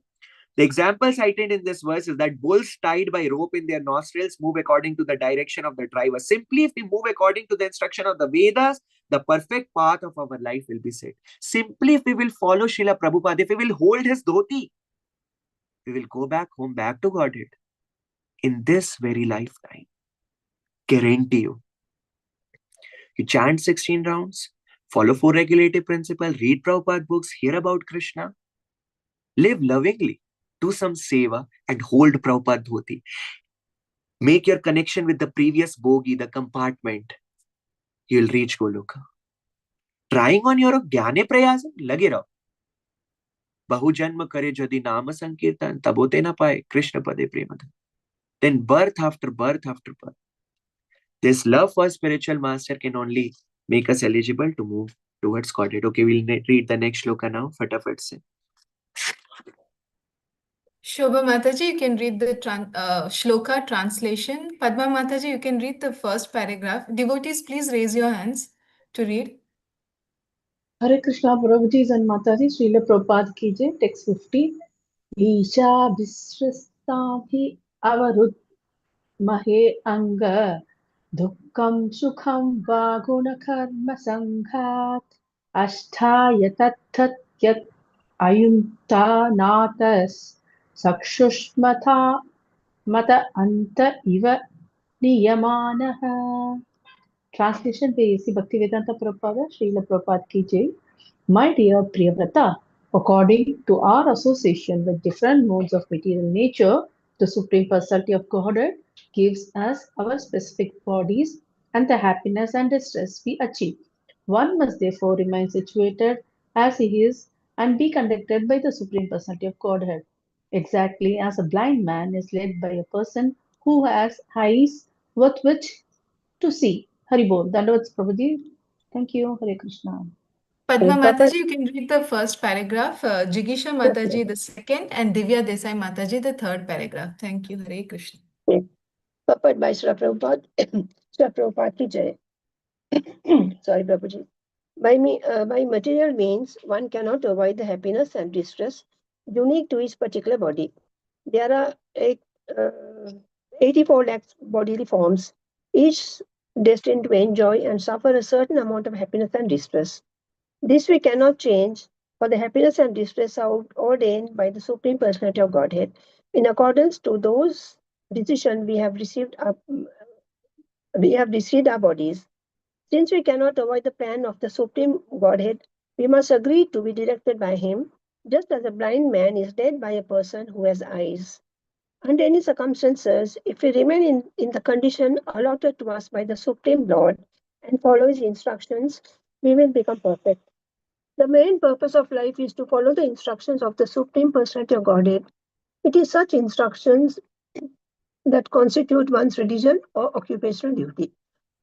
S2: The example cited in this verse is that bulls tied by rope in their nostrils move according to the direction of the driver. Simply, if we move according to the instruction of the Vedas, the perfect path of our life will be set. Simply, if we will follow Srila Prabhupada, if we will hold his dhoti, we will go back home, back to Godhead in this very lifetime. Guarantee you. You chant 16 rounds, follow 4 regulative principles, read Prabhupada books, hear about Krishna, live lovingly, do some seva and hold Prabhupada dhoti. Make your connection with the previous bogie, the compartment. You'll reach Goloka. Trying on your ज्ञाने प्रयास लगे रहो. बहुजन्म करे यदि नाम संकीर्तन तबोते न पाए कृष्ण पदे प्रेमधन. Then birth after birth after birth. This love for spiritual master can only make us eligible to move towards Godhead. Okay, we'll read the next shloka now. Fatafat se.
S1: Shobha Mataji, you can read the shloka translation. Padma Mataji, you can read the first paragraph. Devotees, please raise your hands to read.
S6: Hare Krishna, Prabhuji and Mataji, Srila Prabhupada ki jai, text 50. Isha Vishrastabhi Avarut Mahe Anga Dukkam Sukham Vaguna Karma Sanghat Asthaya Tatthat Ayunta Natas Sakshushmata Mata Anta Iva Niyamanaha. Translation by A.C. Bhaktivedanta Prabhupada, Srila Prabhupada ki jai. My dear Priyavrata, according to our association with different modes of material nature, the Supreme Personality of Godhead gives us our specific bodies and the happiness and distress we achieve. One must therefore remain situated as he is and be conducted by the Supreme Personality of Godhead, exactly as a blind man is led by a person who has eyes with which to see. Haribol, Dandavats Prabhuji. Thank you. Hare Krishna.
S1: Padma
S7: Papa,
S1: Mataji, you can read the first paragraph. Jigisha
S7: yes,
S1: Mataji, the second, and Divya Desai Mataji, the third paragraph. Thank you. Hare Krishna.
S7: yes. Papa by Srila Prabhupada, Srila Prabhupada ki jai. Sorry, Prabhuji. By material means, one cannot avoid the happiness and distress unique to each particular body. There are 84 lakhs bodily forms, each destined to enjoy and suffer a certain amount of happiness and distress. This we cannot change, for the happiness and distress are ordained by the Supreme Personality of Godhead. In accordance to those decisions, we have received our bodies. Since we cannot avoid the plan of the Supreme Godhead, we must agree to be directed by Him, just as a blind man is led by a person who has eyes. Under any circumstances, if we remain in the condition allotted to us by the Supreme Lord and follow His instructions, we will become perfect. The main purpose of life is to follow the instructions of the Supreme Personality of Godhead. It is such instructions that constitute one's religion or occupational duty.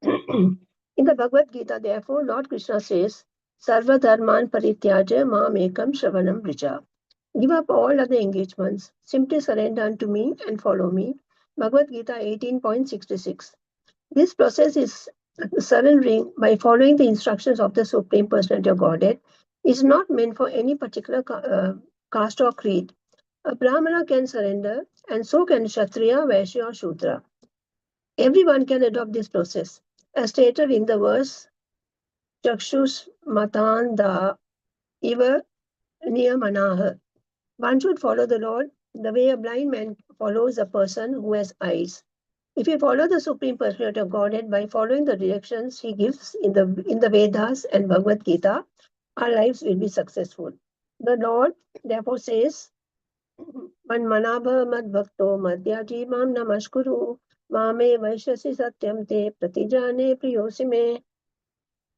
S7: In the Bhagavad Gita, therefore, Lord Krishna says, Sarva Dharman Parityaja Mam Ekam Shravanam Vrija. Give up all other engagements, simply surrender unto me and follow me. Bhagavad Gita 18.66. This process is surrendering by following the instructions of the Supreme Personality of Godhead is not meant for any particular caste or creed. A Brahmana can surrender, and so can Kshatriya, Vaishya, or Shudra. Everyone can adopt this process. As stated in the verse, Chakshus Matanda Iva Niyamanaha. One should follow the Lord the way a blind man follows a person who has eyes. If we follow the Supreme Personality of Godhead by following the directions He gives in the Vedas and Bhagavad Gita, our lives will be successful. The Lord therefore says, Man manabha mad bhakto madhyaji mam namaskuru mame vaishyasi satyam te pratijane priyosi me.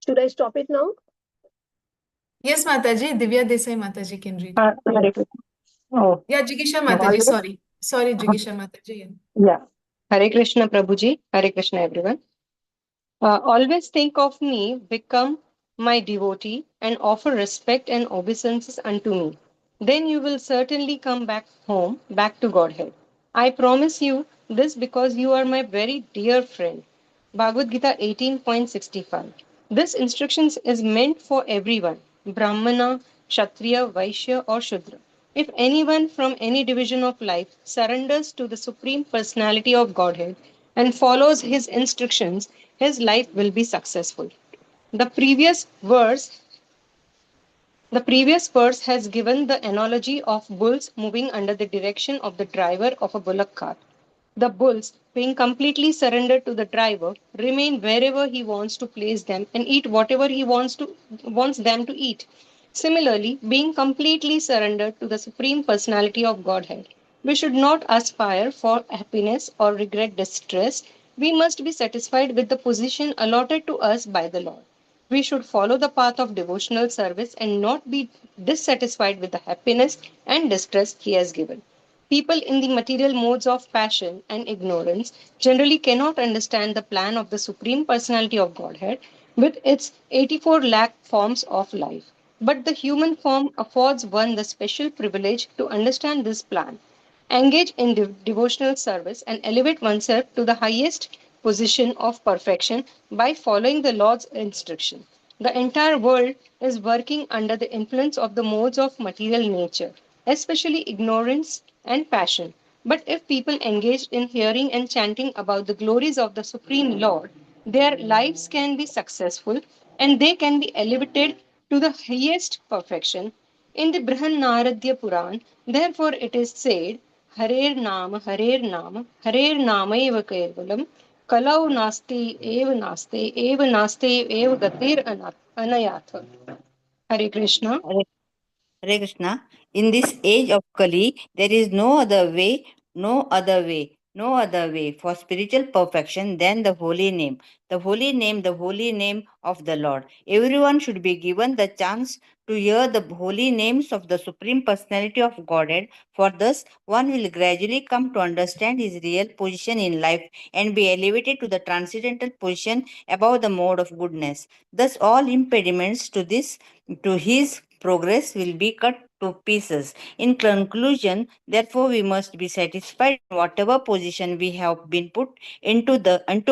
S7: Should I stop it now?
S1: Yes, Mataji. Divya Desai Mataji can read.
S8: Hare Krishna. Oh,
S1: Yeah, Jigisha
S8: no,
S1: Mataji. Sorry. Sorry, Jigisha Mataji. Yeah.
S8: yeah. Hare Krishna, Prabhuji. Hare Krishna, everyone. Always think of me, become my devotee, and offer respect and obeisances unto me. Then you will certainly come back home, back to Godhead. I promise you this because you are my very dear friend. Bhagavad Gita 18.65. This instruction is meant for everyone, Brahmana, Kshatriya, Vaishya, or Shudra. If anyone from any division of life surrenders to the Supreme Personality of Godhead and follows his instructions, his life will be successful. The previous verse the previous verse has given the analogy of bulls moving under the direction of the driver of a bullock cart. The bulls, being completely surrendered to the driver, remain wherever he wants to place them and eat whatever he wants them to eat. Similarly, being completely surrendered to the Supreme Personality of Godhead, we should not aspire for happiness or regret distress. We must be satisfied with the position allotted to us by the Lord. We should follow the path of devotional service and not be dissatisfied with the happiness and distress He has given. People in the material modes of passion and ignorance generally cannot understand the plan of the Supreme Personality of Godhead with its 84 lakh forms of life. But the human form affords one the special privilege to understand this plan, engage in devotional service, and elevate oneself to the highest position of perfection by following the Lord's instruction. The entire world is working under the influence of the modes of material nature, especially ignorance and passion. But if people engaged in hearing and chanting about the glories of the Supreme Lord, their lives can be successful and they can be elevated to the highest perfection. In the Brihan Puran, therefore, it is said, Harer Harer Namaiva Kevalam, Kalau Nasti, Eva Naste, Eva Gatir Anayatha. Hare Krishna.
S9: Hare Hare Krishna. In this age of Kali, there is no other way, no other way, no other way for spiritual perfection than the holy name. The holy name of the Lord. Everyone should be given the chance to hear the holy names of the Supreme Personality of Godhead, for thus one will gradually come to understand his real position in life and be elevated to the transcendental position above the mode of goodness. Thus, all impediments to his progress will be cut to pieces. In conclusion, therefore, we must be satisfied in whatever position we have been put into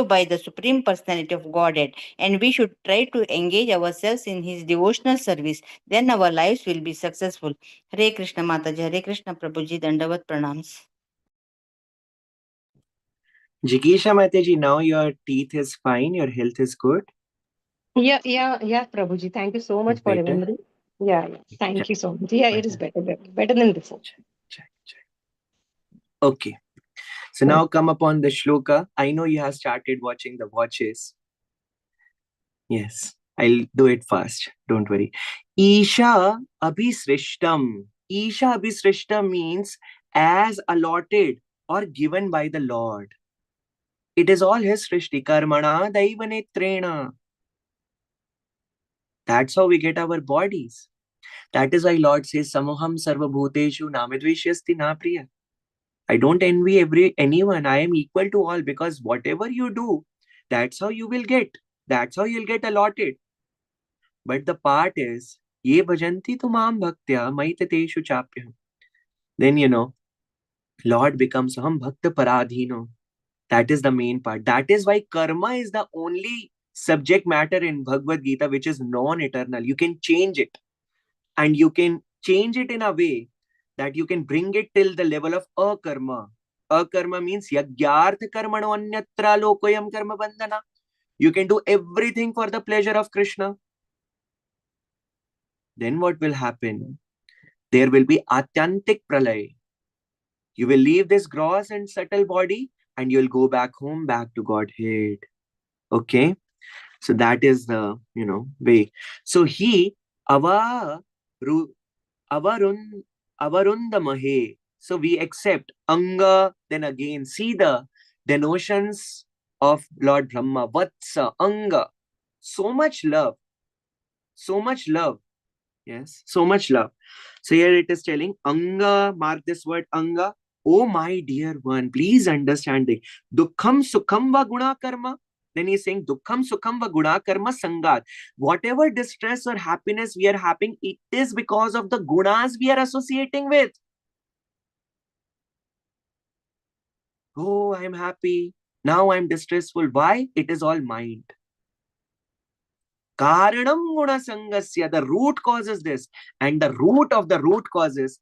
S9: by the Supreme Personality of Godhead, and we should try to engage ourselves in His devotional service. Then our lives will be successful. Hare Krishna Mataji, Hare Krishna Prabhuji, Dandavat Pranams.
S2: Jigisha Mataji, now your teeth is fine, your health is good.
S8: Yeah, Prabhuji. Thank you so much for
S2: Better?
S8: remembering. Yeah. Thank you so much. Yeah, it is better than before.
S2: Check. Okay. So now come upon the shloka. I know you have started watching the watches. Yes, I'll do it fast. Don't worry. Isha Abhisrishtam. Isha Abhisrishtam means as allotted or given by the Lord. It is all His Srishti. Karmana Daivanetrena. That's how we get our bodies. That is why Lord says, Samoham Sarva Bhuteshu Namidvishyasti Na Priya. I don't envy anyone. I am equal to all, because whatever you do, that's how you will get. That's how you'll get allotted. But the part is, Ye bhajanti tumam bhaktya maitateshu chapyam. Then, Lord becomes Aham Bhakta Paradhino. That is the main part. That is why karma is the only subject matter in Bhagavad Gita which is non-eternal. You can change it. And you can change it in a way that you can bring it till the level of akarma. Akarma means yagyarth karmano anyatra lokoyam karma bandhana. You can do everything for the pleasure of Krishna. Then what will happen? There will be atyantik pralay. You will leave this gross and subtle body and you'll go back home, back to Godhead. Okay? So that is the, way. So he, ava, avarun, avarundamahe. So we accept anga, then again see the denotions of Lord Brahma, vatsa, anga. So much love. So much love. Yes, so much love. So here it is telling anga, mark this word anga. Oh my dear one, please understand it. Dukkham sukham va guna karma. Then he's saying dukkham sukham va guna karma sangat. Whatever distress or happiness we are having, it is because of the gunas we are associating with. Oh, I'm happy. Now I'm distressful. Why? It is all mind. Karanam guna sangasya. The root causes this. And the root of the root causes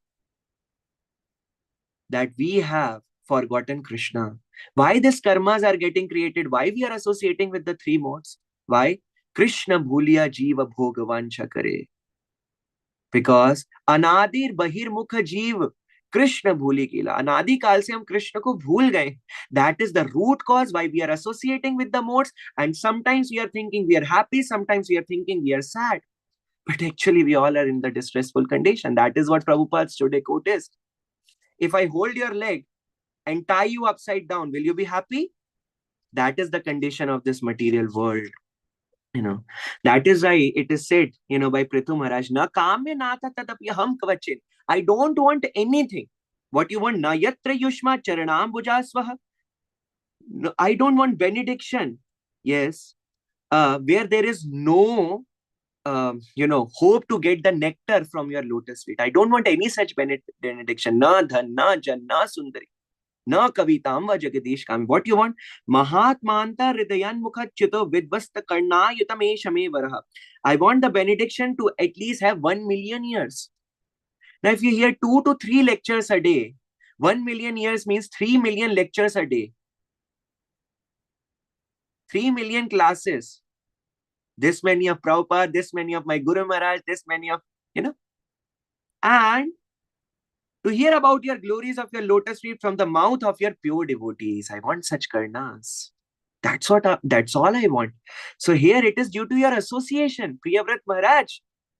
S2: that we have forgotten Krishna. Why these karmas are getting created? Why we are associating with the three modes? Why? Krishna bhuliya jiva bhogavancha kare. Because anadir bahir mukha jeev Krishna bhuli kila. Anadi kal se hum Krishna ko bhul gaye. That is the root cause why we are associating with the modes. And sometimes we are thinking we are happy. Sometimes we are thinking we are sad. But actually we all are in the distressful condition. That is what Prabhupada's today quote is. If I hold your leg and tie you upside down, will you be happy? That is the condition of this material world. That is why it is said, by Prithu Maharaj, na kamya nata tadapi ham kvachin. I don't want anything. What you want? Na yatra yushma charanam bhujasvaha. No, I don't want benediction. Yes. Where there is no, hope to get the nectar from your lotus feet. I don't want any such benediction. Na dhan, na jan, na sundari. Na kavitam va jagadish kami. What you want? Mahatmanta hridayan mukhachuto vidvasta karna yutame shame varaha. I want the benediction to at least have 1 million years. Now, if you hear 2 to 3 lectures a day, 1 million years means 3 million lectures a day. 3 million classes. This many of Prabhupada, this many of my Guru Maharaj, this many of, and to hear about your glories of your lotus feet from the mouth of your pure devotees. I want such karnas. That's all I want. So here it is due to your association. Priyavrat Maharaj,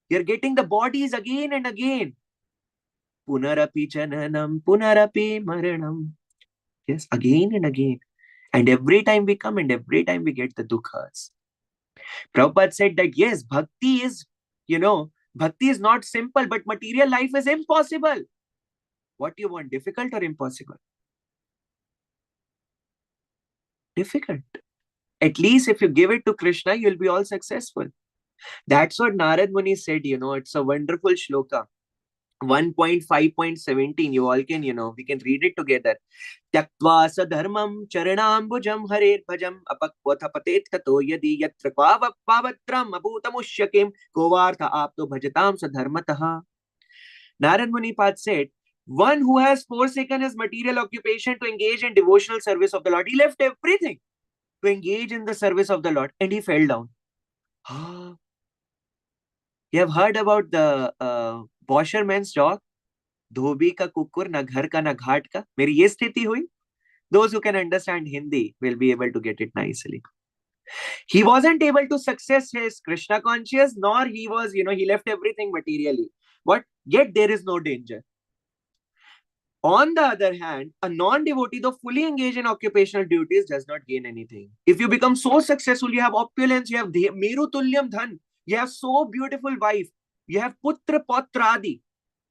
S2: you're getting the bodies again and again. Punarapi jananam, punarapi maranam. Yes, again and again. And every time we come and every time we get the dukkhas. Prabhupada said that yes, bhakti is not simple, but material life is impossible. What do you want? Difficult or impossible? Difficult. At least if you give it to Krishna, you'll be all successful. That's what Narad Muni said, it's a wonderful shloka. 1.5.17, you all can, we can read it together. Tyaktva sadharmam charanambujam harer bhajam apakvathapatet kato yadi yatra pavatram abhutamushyakim kovartha apto bhajatam sadharmataha. Narad Muni Pad said, one who has forsaken his material occupation to engage in devotional service of the Lord, he left everything to engage in the service of the Lord and he fell down. You have heard about the washerman's dog? Dhobi ka kukur, na ghar ka na ghat ka. Meri ye sthiti hui. Those who can understand Hindi will be able to get it nicely. He wasn't able to success his Krishna conscious, nor he was, he left everything materially. But yet there is no danger. On the other hand, a non-devotee, though fully engaged in occupational duties, does not gain anything. If you become so successful, you have opulence, you have meru tulyam dhan, you have so beautiful wife, you have putra patradi,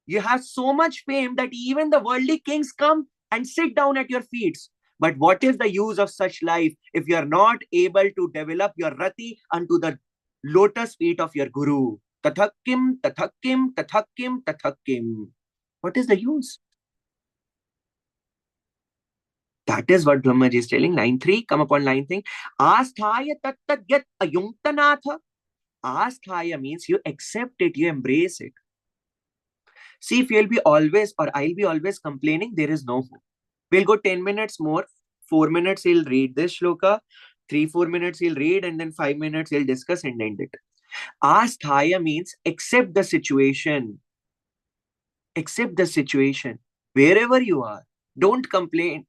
S2: you have so much fame that even the worldly kings come and sit down at your feet. But what is the use of such life if you are not able to develop your rati unto the lotus feet of your guru? Tathakim, tathakim, tathakim, tathakim. What is the use? That is what Brahmaji is telling. Line 3, come upon line 3. Asthaya tattagyat ayuntanatha. Asthaya means you accept it, you embrace it. See, if you'll be always, or I'll be always complaining, there is no hope. We'll go 10 minutes more. 4 minutes he'll read this shloka. 3-4 minutes he'll read, and then 5 minutes he'll discuss and end it. Asthaya means accept the situation. Accept the situation wherever you are. Don't complain.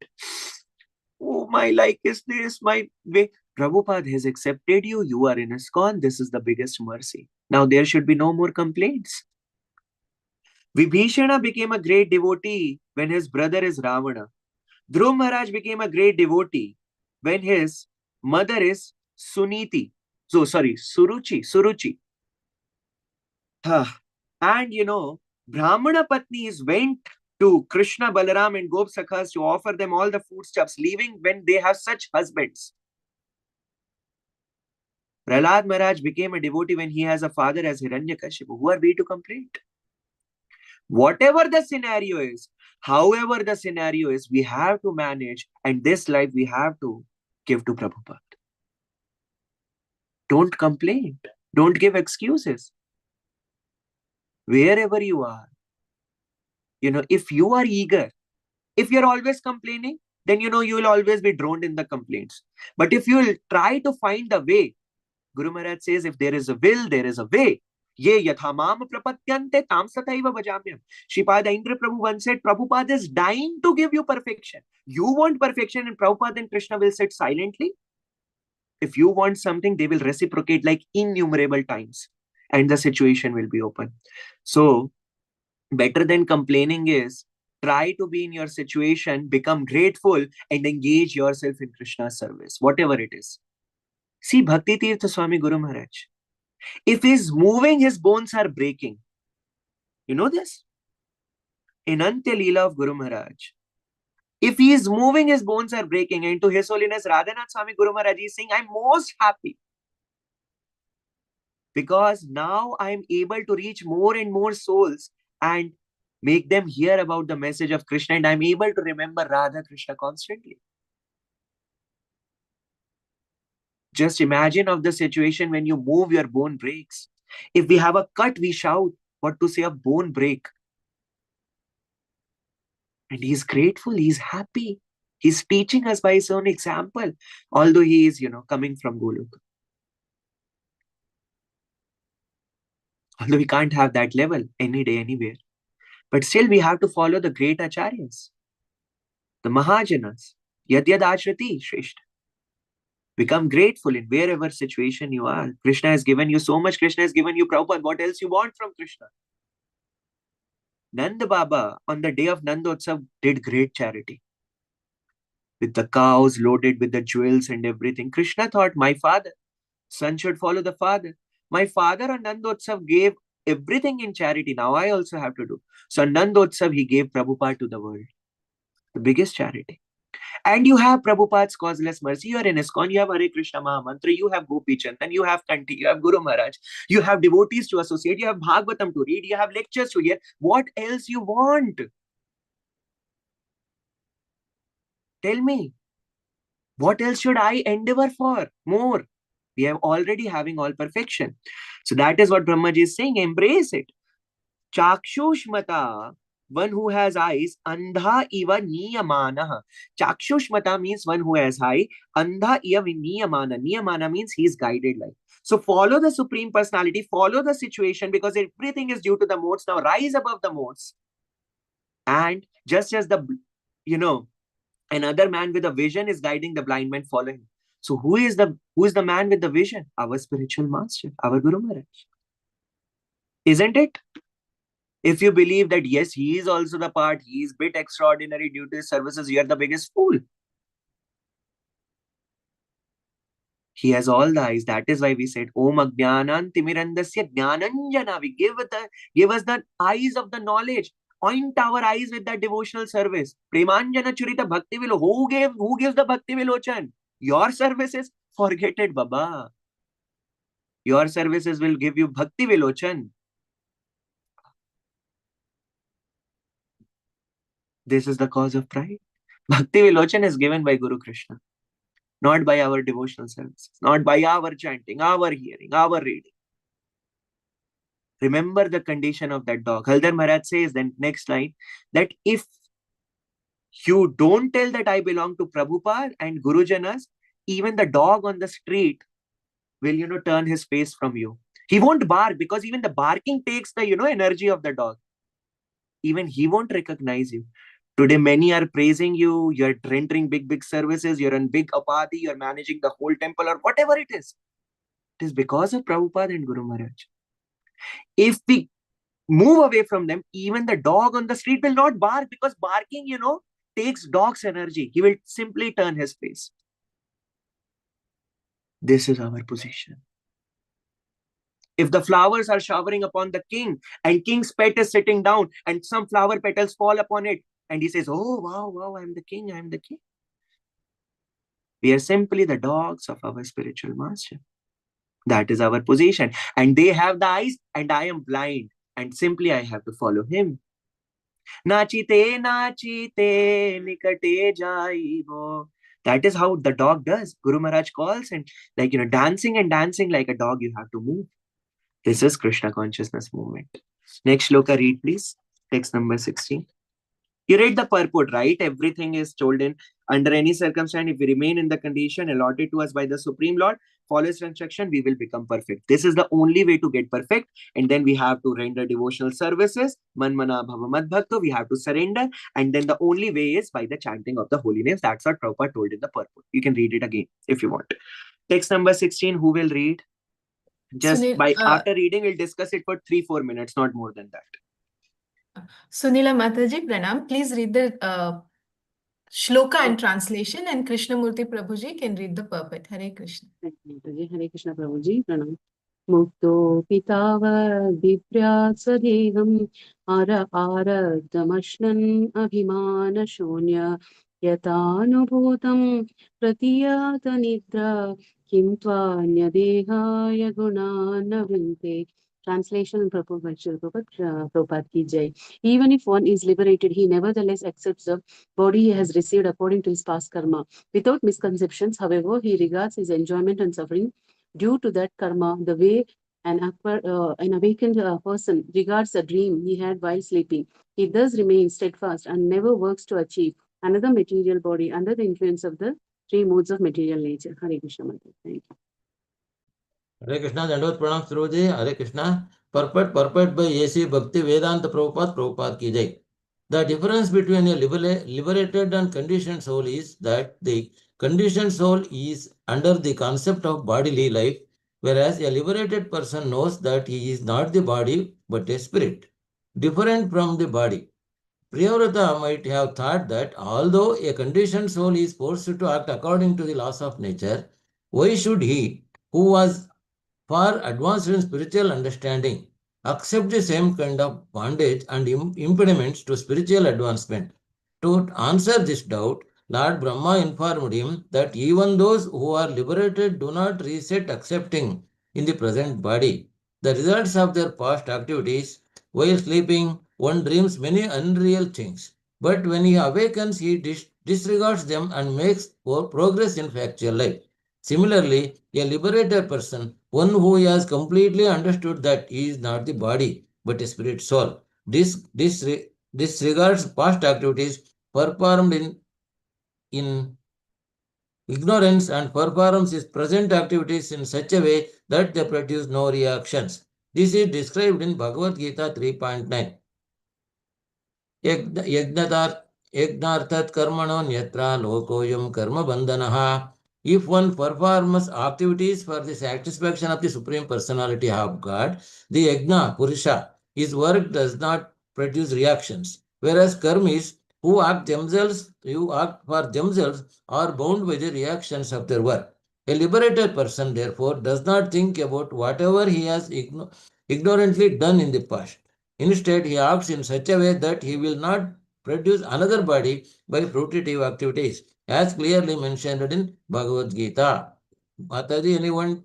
S2: Oh, my like is this, my way. Prabhupada has accepted you. You are in ISKCON. This is the biggest mercy. Now there should be no more complaints. Vibhishana became a great devotee when his brother is Ravana. Dhruv Maharaj became a great devotee when his mother is Suniti. So sorry, Suruchi. And Brahmana Patnis went to Krishna, Balaram and Gop Sakhas to offer them all the foodstuffs, leaving when they have such husbands. Prahlad Maharaj became a devotee when he has a father as Hiranyakashipu. Who are we to complain? Whatever the scenario is, however the scenario is, we have to manage, and this life we have to give to Prabhupada. Don't complain. Don't give excuses. Wherever you are, if you are eager, if you're always complaining, then you will always be drowned in the complaints. But if you will try to find a way, Guru Maharaj says, if there is a will, there is a way. Ye yathamam prapatyante tam sataiva bhajamyam. Shripad Indra Prabhu once said, Prabhupada is dying to give you perfection. You want perfection, and Prabhupada and Krishna will sit silently. If you want something, they will reciprocate like innumerable times, and the situation will be open. So, better than complaining is, try to be in your situation, become grateful, and engage yourself in Krishna's service, whatever it is. See Bhakti Tirtha Swami Guru Maharaj. If he's moving, his bones are breaking. You know this? In Antya Leela of Guru Maharaj. If he is moving, his bones are breaking. And to His Holiness Radhanath Swami Guru Maharaj is saying, I'm most happy. Because now I am able to reach more and more souls and make them hear about the message of Krishna. And I'm able to remember Radha Krishna constantly. Just imagine of the situation when you move, your bone breaks. If we have a cut, we shout. What to say of bone break? And he's grateful, he's happy. He's teaching us by his own example, although he is, coming from Golok. Although we can't have that level any day, anywhere. But still we have to follow the great acharyas, the Mahajanas. Yad yad achrati shreshta. Become grateful in wherever situation you are. Krishna has given you so much. Krishna has given you Prabhupada. What else you want from Krishna? Nanda Baba, on the day of Nandotsav, did great charity. With the cows loaded with the jewels and everything. Krishna thought, my father, son should follow the father. My father on Nandotsav gave everything in charity. Now I also have to do. So on Nandotsav, he gave Prabhupada to the world. The biggest charity. And you have Prabhupada's causeless mercy. You are in ISKCON, you have Hare Krishna Mahamantra, you have Gopi Chandan, you have Kanti, you have Guru Maharaj, you have devotees to associate, you have Bhagavatam to read, you have lectures to hear. What else you want? Tell me. What else should I endeavor for? More. We are already having all perfection. So that is what Brahmaji is saying. Embrace it. Chakshushmata, one who has eyes, andha iva niyamana. Chakshushmata means one who has eye, andha iva niyamana. Niyamana means he is guided like. So follow the Supreme Personality, follow the situation, because everything is due to the modes. Now rise above the modes. And just as the, another man with a vision is guiding the blind man, follow him. So who is the man with the vision? Our spiritual master, our Guru Maharaj. Isn't it? If you believe that, yes, he is also the part, he is bit extraordinary due to his services, you are the biggest fool. He has all the eyes. That is why we said, Om Ajnanan Timirandasya Jnananjana. We give us the eyes of the knowledge. Point our eyes with that devotional service. Premanjana Churita Bhakti Vilo. Who gives the Bhakti Vilochan? Your services? Forget it, Baba. Your services will give you Bhakti Vilochan. This is the cause of pride. Bhakti Vilochan is given by Guru Krishna, not by our devotional services, not by our chanting, our hearing, our reading. Remember the condition of that dog. Haldar Maharaj says, then next line, that if you don't tell that I belong to Prabhupada and Gurujanas, even the dog on the street will, turn his face from you. He won't bark, because even the barking takes the, energy of the dog. even he won't recognize you. Today, many are praising you, you're rendering big services, you're in big apati, you're managing the whole temple or whatever it is. It is because of Prabhupada and Guru Maharaj. If we move away from them, even the dog on the street will not bark, because barking, takes dog's energy. He will simply turn his face. This is our position. If the flowers are showering upon the king and king's pet is sitting down and some flower petals fall upon it and he says, oh, wow, I'm the king, I'm the king. We are simply the dogs of our spiritual master. That is our position. And they have the eyes and I am blind. And simply I have to follow him. Nachite, nachite, nikate jaibo. That is how the dog does. Guru Maharaj calls and dancing and dancing like a dog, you have to move. This is Krishna consciousness movement. Next shloka, read please. Text number 16. You read the purport, right? Everything is told in under any circumstance. If we remain in the condition allotted to us by the Supreme Lord, follow his instruction, we will become perfect. This is the only way to get perfect. And then we have to render devotional services. Man mana bhava mad bhakto. We have to surrender. And then the only way is by the chanting of the holy names. That's what Prabhupada told in the purport. You can read it again if you want. Text number 16. Who will read? Just
S1: Sunil,
S2: after reading, we'll discuss it for 3-4 minutes, not more than that.
S1: Sunila Mataji, Pranam. Please read the shloka and translation, and Krishnamurti Prabhuji can read the purport. Hare Krishna.
S10: Hare Krishna Prabhuji, Pranam. Mukto pitava divyat sadeham aradamashnan abhimana shonya yatanubhutam pratiyata nidra kim tvanyadehaya gunana vinte. Translation and purport by Srila Prabhupada ki jai. Even if one is liberated, he nevertheless accepts the body he has received according to his past karma. Without misconceptions, however, he regards his enjoyment and suffering due to that karma the way an awakened person regards a dream he had while sleeping. He thus remains steadfast and never works to achieve another material body under the influence of the three modes of material nature. Hare Krishna. Thank you.
S11: Hare Krishna, Dandot Pranam Suruji, Hare Krishna. Purport by A.C. Bhakti Vedanta Prabhupada ki jai. The difference between a liberated and conditioned soul is that the conditioned soul is under the concept of bodily life, whereas a liberated person knows that he is not the body but a spirit, different from the body. Priyavrata might have thought that although a conditioned soul is forced to act according to the laws of nature, why should he, who was far advanced in spiritual understanding, accept the same kind of bondage and impediments to spiritual advancement? To answer this doubt, Lord Brahma informed him that even those who are liberated do not reset accepting in the present body the results of their past activities. While sleeping, one dreams many unreal things, but when he awakens, he disregards them and makes progress in factual life. Similarly, a liberated person, one who has completely understood that he is not the body but a spirit soul, disregards past activities performed in ignorance and performs his present activities in such a way that they produce no reactions. This is described in Bhagavad Gita 3.9. Yajnartat karmano nyatra lokoyam karma bandhanaha. If one performs activities for the satisfaction of the Supreme Personality of God, the yajna, purusha, his work does not produce reactions, whereas karmis who act for themselves are bound by the reactions of their work. A liberated person, therefore, does not think about whatever he has ignorantly done in the past. Instead, he acts in such a way that he will not produce another body by fruitive activities, as clearly mentioned in Bhagavad Gita. Mataji, anyone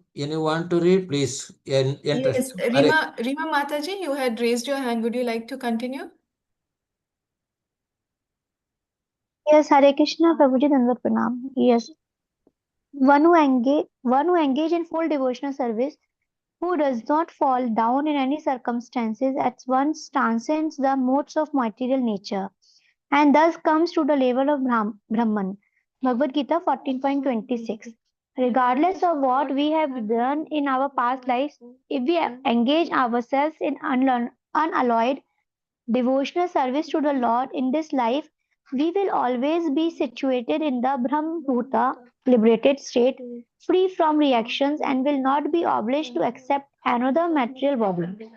S11: to read, please?
S1: Yes, Rima Mataji, you had raised your hand. Would you like to continue?
S12: Yes, Hare Krishna, Prabhuji Dandavat Pranam. Yes, one who engage in full devotional service, who does not fall down in any circumstances, at once transcends the modes of material nature, and thus comes to the level of Brahman. Bhagavad Gita 14.26. Regardless of what we have done in our past lives, if we engage ourselves in unalloyed devotional service to the Lord in this life, we will always be situated in the Brahmbhuta, liberated state, free from reactions, and will not be obliged to accept another material body.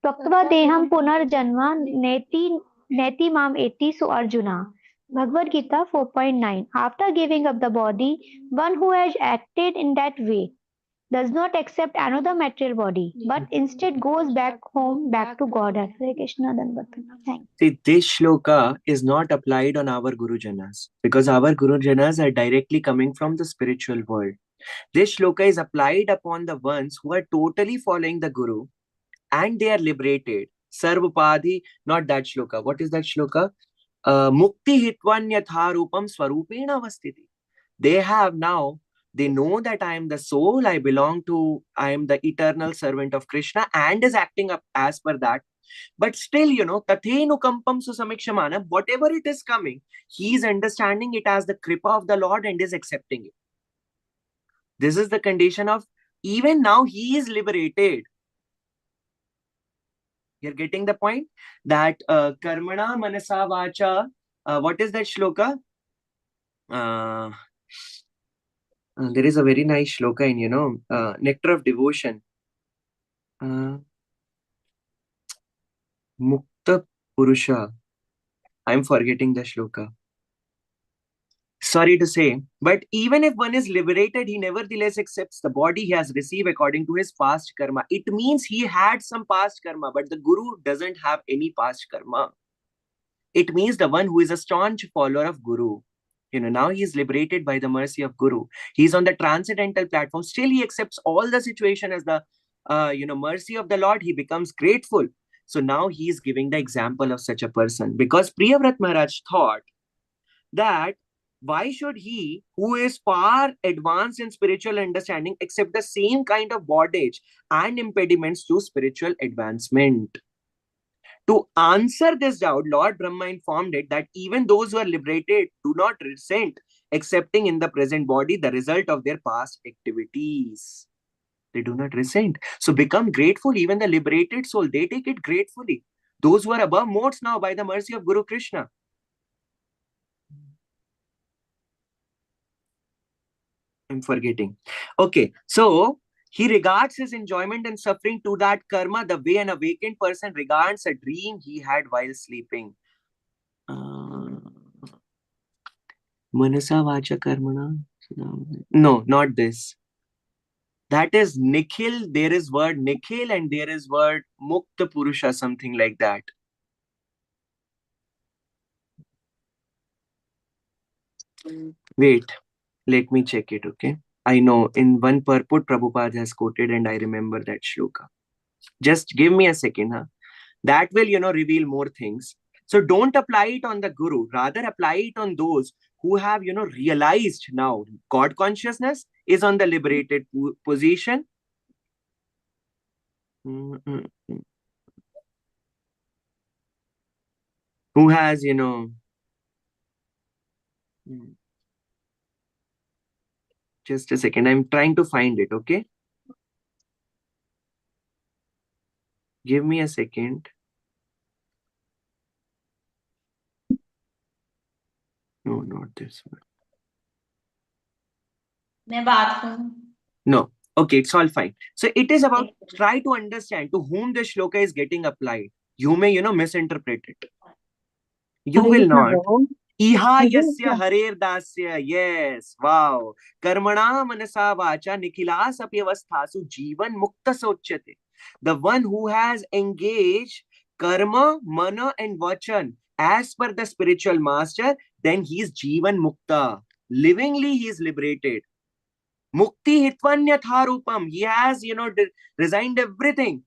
S12: Tyaktva deham punarjanma neti mam eti so Arjuna. Bhagavad Gita 4.9. After giving up the body, one who has acted in that way does not accept another material body, but instead goes back home, back to God. Hare Krishna Dandavat. Thank you.
S2: See, this shloka is not applied on our Gurujanas because our Gurujanas are directly coming from the spiritual world. This shloka is applied upon the ones who are totally following the Guru and they are liberated. Sarvapadhi, not that shloka. What is that shloka? Mukti hitvanyatharupam swarupena vastiti. They have now, they know that I am the soul, I am the eternal servant of Krishna and is acting up as per that. But still, tathenu kampam susamikshamana, whatever it is coming, he is understanding it as the kripa of the Lord and is accepting it. This is the condition of, even now he is liberated. You're getting the point? That karmana manasa vacha, what is that shloka? There is a very nice shloka in, Nectar of Devotion. Mukta Purusha. I'm forgetting the shloka. Sorry to say, but even if one is liberated, he nevertheless accepts the body he has received according to his past karma. It means he had some past karma, but the Guru doesn't have any past karma. It means the one who is a staunch follower of Guru. Now he is liberated by the mercy of Guru. He's on the transcendental platform. Still, he accepts all the situation as the, mercy of the Lord. He becomes grateful. So now he is giving the example of such a person. Because Priyavrat Maharaj thought that why should he, who is far advanced in spiritual understanding, accept the same kind of bondage and impediments to spiritual advancement? To answer this doubt, Lord Brahma informed it that even those who are liberated do not resent accepting in the present body the result of their past activities. They do not resent. So become grateful. Even the liberated soul, they take it gratefully. Those who are above modes now by the mercy of Guru Krishna. I'm forgetting. Okay, so he regards his enjoyment and suffering to that karma the way an awakened person regards a dream he had while sleeping. Manasa vacha karmana. No, not this. That is Nikhil. There is word Nikhil and there is word Mukta Purusha, something like that. Wait, let me check it, okay? I know in one purport Prabhupada has quoted and I remember that shloka. Just give me a second, huh? That will, reveal more things. So don't apply it on the Guru. Rather apply it on those who have, realized now God consciousness is on the liberated position. Who has, just a second. I'm trying to find it, okay? Give me a second. No, not this one. No. Okay, it's all fine. So it is about try to understand to whom the shloka is getting applied. You may, misinterpret it. You will not. Iha yasya harer dasya. Yes. Wow. Karmana manasa vacha nikhilas apyavasthasu jivan mukta sochate. The one who has engaged karma, mana and vachan as per the spiritual master, then he is jivan mukta. Livingly he is liberated. Mukti hitvanyatharupam. He has, resigned everything.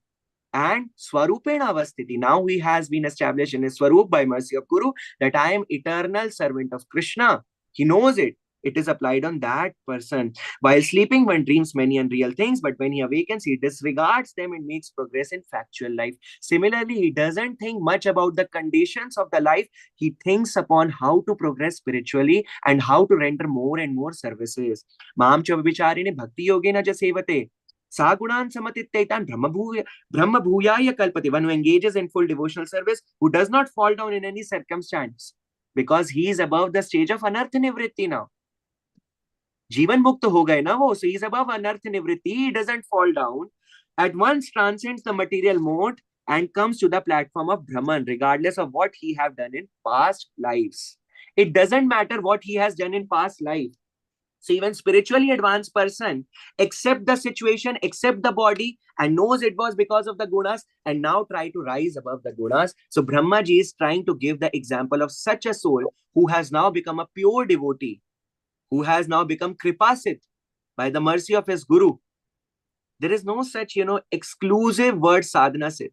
S2: And Swarupena Avastiti. Now he has been established in his Swarup by mercy of Guru that I am eternal servant of Krishna. He knows it. It is applied on that person. While sleeping, one dreams many unreal things, but when he awakens, he disregards them and makes progress in factual life. Similarly, he doesn't think much about the conditions of the life. He thinks upon how to progress spiritually and how to render more and more services. Maam cha vicharine bhakti yogena ja sevate. Sagunan samatitaitan Brahma bhuyaya kalpati. One who engages in full devotional service, who does not fall down in any circumstance, because he is above the stage of anartha nivritti now. Jivan mukta ho gaye na wo, so he is above anartha nivritti. He doesn't fall down. At once transcends the material mode and comes to the platform of Brahman, regardless of what he have done in past lives. It doesn't matter what he has done in past life. So even spiritually advanced person accept the situation, accept the body, and knows it was because of the gunas, and now try to rise above the gunas. So Brahmaji is trying to give the example of such a soul who has now become a pure devotee, who has now become kripasit by the mercy of his guru. There is no such, exclusive word sadhana sit,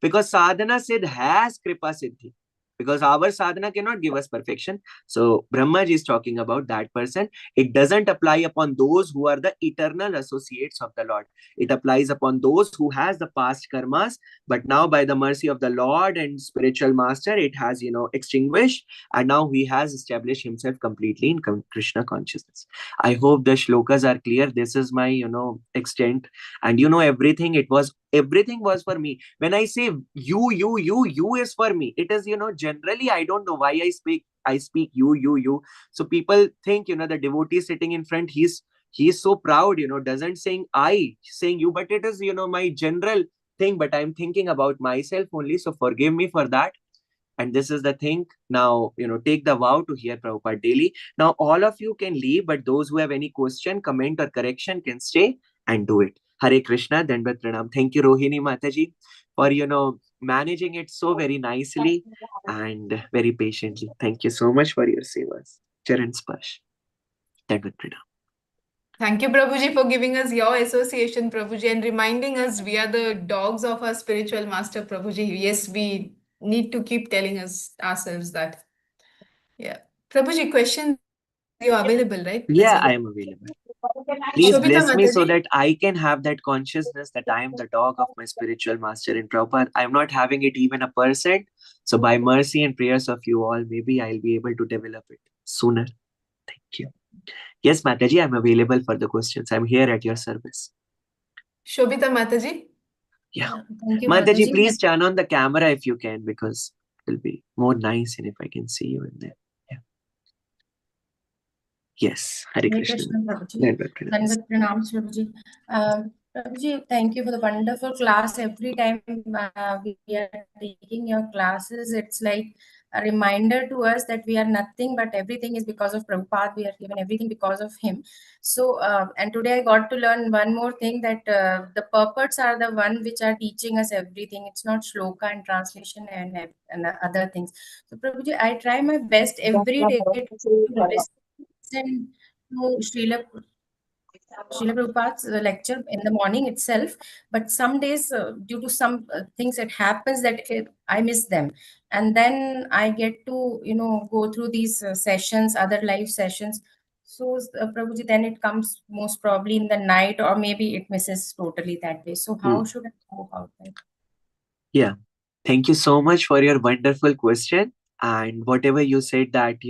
S2: because sadhana sid has kripa siddhi, because our sadhana cannot give us perfection. So Brahmaji is talking about that person. It doesn't apply upon those who are the eternal associates of the Lord. It applies upon those who has the past karmas, but now by the mercy of the Lord and spiritual master, it has, extinguished, and now he has established himself completely in Krishna consciousness. I hope the shlokas are clear. This is my, extent, and everything was for me. When I say you is for me, it is, generally, I don't know why I speak you. So people think, the devotee sitting in front, he's so proud, doesn't saying I, saying you, but it is, my general thing, but I'm thinking about myself only. So forgive me for that. And this is the thing. Now, take the vow to hear Prabhupada daily. Now, all of you can leave, but those who have any question, comment, or correction can stay and do it. Hare Krishna, Dandavat Pranam. Thank you, Rohini Mataji, for, managing it so very nicely and very patiently. Thank you so much for your sevas. Charan Spash. Dandavat Pranam.
S1: Thank you, Prabhuji, for giving us your association, Prabhuji, and reminding us we are the dogs of our spiritual master, Prabhuji. Yes, we need to keep telling ourselves that. Yeah. Prabhuji, questions, you're available, right?
S2: Yeah, I am available. Please
S1: Shobita
S2: bless me so
S1: Mataji.
S2: that I can have that consciousness that I am the dog of my spiritual master in Prabhupada. I am not having it even 1%. So by mercy and prayers of you all, maybe I'll be able to develop it sooner. Thank you. Yes, Mataji, I'm available for the questions. I'm here at your service.
S1: Shobita Mataji.
S2: Yeah.
S5: Thank you,
S2: Mataji,
S5: Mataji.
S2: please turn on the camera if you can, because it'll be more nice and if I can see you in there. Yeah. Yes. Hare
S5: Hare
S2: Krishna.
S5: Krishna, Prabhuji.
S2: Dandavat Pranam.
S5: Dandavat Pranam, Prabhuji. Prabhuji, thank you for the wonderful class. Every time we are taking your classes, it's like a reminder to us that we are nothing, but everything is because of Prabhupada. We are given everything because of him. So, and today I got to learn one more thing, that the purports are the one which are teaching us everything. It's not shloka and translation and other things. So, Prabhuji, I try my best every day to listen to Srila Prabhupada's lecture in the morning itself, but some days, due to some things that happens, that I miss them, and then I get to go through these sessions, other live sessions. So, Prabhuji, then it comes most probably in the night, or maybe it misses totally that way. So, how should I go about that?
S2: Yeah. Thank you so much for your wonderful question. And whatever you said, that,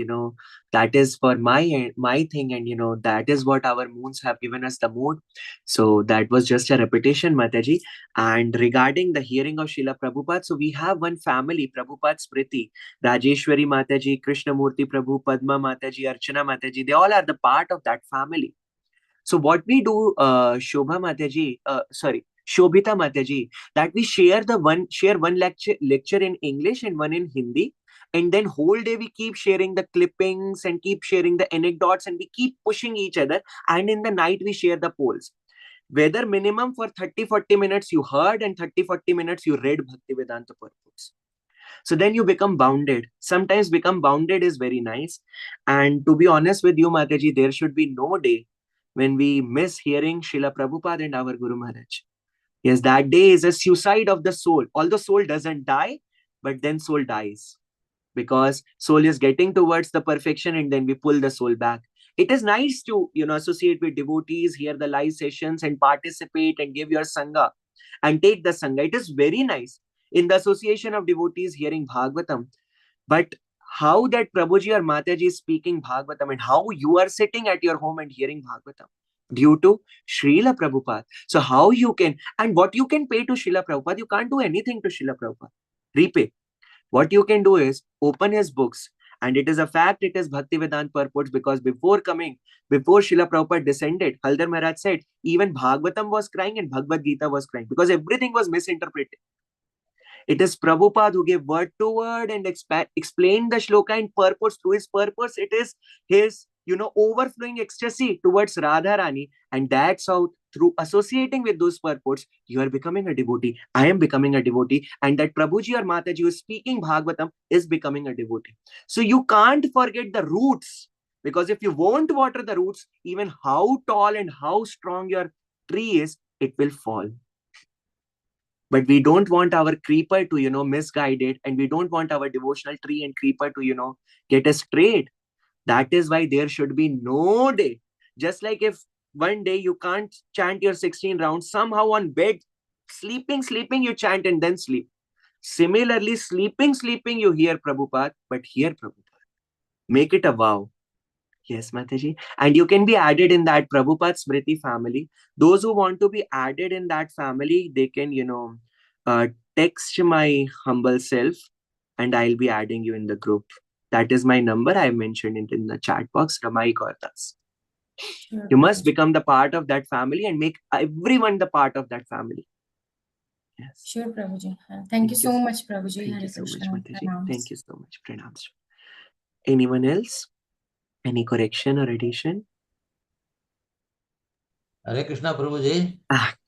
S2: that is for my thing. And, that is what our moons have given us the mood. So that was just a repetition, Mataji. And regarding the hearing of Srila Prabhupada, so we have one family, Prabhupada Smriti, Rajeshwari Mataji, Krishnamurti Prabhu, Padma Mataji, Archana Mataji. They all are the part of that family. So what we do, Shobhita Mataji, that we share one lecture in English and one in Hindi, and then whole day we keep sharing the clippings and keep sharing the anecdotes, and we keep pushing each other. And in the night we share the polls. Whether minimum for 30-40 minutes you heard and 30-40 minutes you read Bhaktivedanta purports. So then you become bounded. Sometimes become bounded is very nice. And to be honest with you, Mataji, there should be no day when we miss hearing Srila Prabhupada and our Guru Maharaj. Yes, that day is a suicide of the soul. Although soul doesn't die, but then soul dies. Because soul is getting towards the perfection and then we pull the soul back. It is nice to, associate with devotees, hear the live sessions and participate and give your Sangha and take the Sangha. It is very nice in the association of devotees hearing Bhagavatam. But how that Prabhuji or Mataji is speaking Bhagavatam and how you are sitting at your home and hearing Bhagavatam, due to Srila Prabhupada. So how you can, and what you can pay to Srila Prabhupada, you can't do anything to Srila Prabhupada. Repay. What you can do is open his books, and it is a fact, it is Bhaktivedanta purports, because before Srila Prabhupada descended, Haldar Maharaj said, even Bhagavatam was crying and Bhagavad Gita was crying, because everything was misinterpreted. It is Prabhupada who gave word to word and explained the shloka and purpose. Through his purpose, it is his, overflowing ecstasy towards Radharani. And that's how, through associating with those purports, you are becoming a devotee. I am becoming a devotee. And that Prabhuji or Mataji who is speaking Bhagavatam is becoming a devotee. So you can't forget the roots. Because if you won't water the roots, even how tall and how strong your tree is, it will fall. But we don't want our creeper to, misguide it. And we don't want our devotional tree and creeper to, get us straight. That is why there should be no day. Just like if one day you can't chant your 16 rounds, somehow on bed, sleeping, you chant and then sleep. Similarly, sleeping, you hear Prabhupada, but hear Prabhupada. Make it a vow. Yes, Mataji. And you can be added in that Prabhupada Smriti family. Those who want to be added in that family, they can, text my humble self and I'll be adding you in the group. That is my number. I mentioned it in the chat box, Ramai Gordas.
S5: Sure,
S2: You must
S5: Prabhuji.
S2: become the part of that family and make everyone the part of that family. Yes.
S5: Sure, Prabhuji. Thank you so much, Prabhuji.
S2: Thank
S5: Hare
S2: you so much,
S5: Krishna.
S2: Mataji.
S5: Pranams.
S2: Thank you so much. Pranams. Anyone else? Any correction or addition?
S11: Hare Krishna, Prabhuji.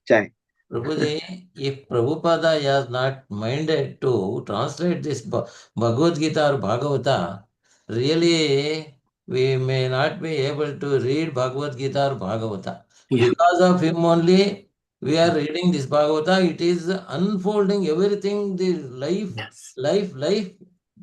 S2: Jai.
S11: Prabhuji, if Prabhupada has not minded to translate this Bhagavad Gita or Bhagavata, really we may not be able to read Bhagavad Gita or Bhagavata.
S2: Yeah.
S11: Because of him only, we are reading this Bhagavata. It is unfolding everything, the life,
S2: Yes.
S11: life.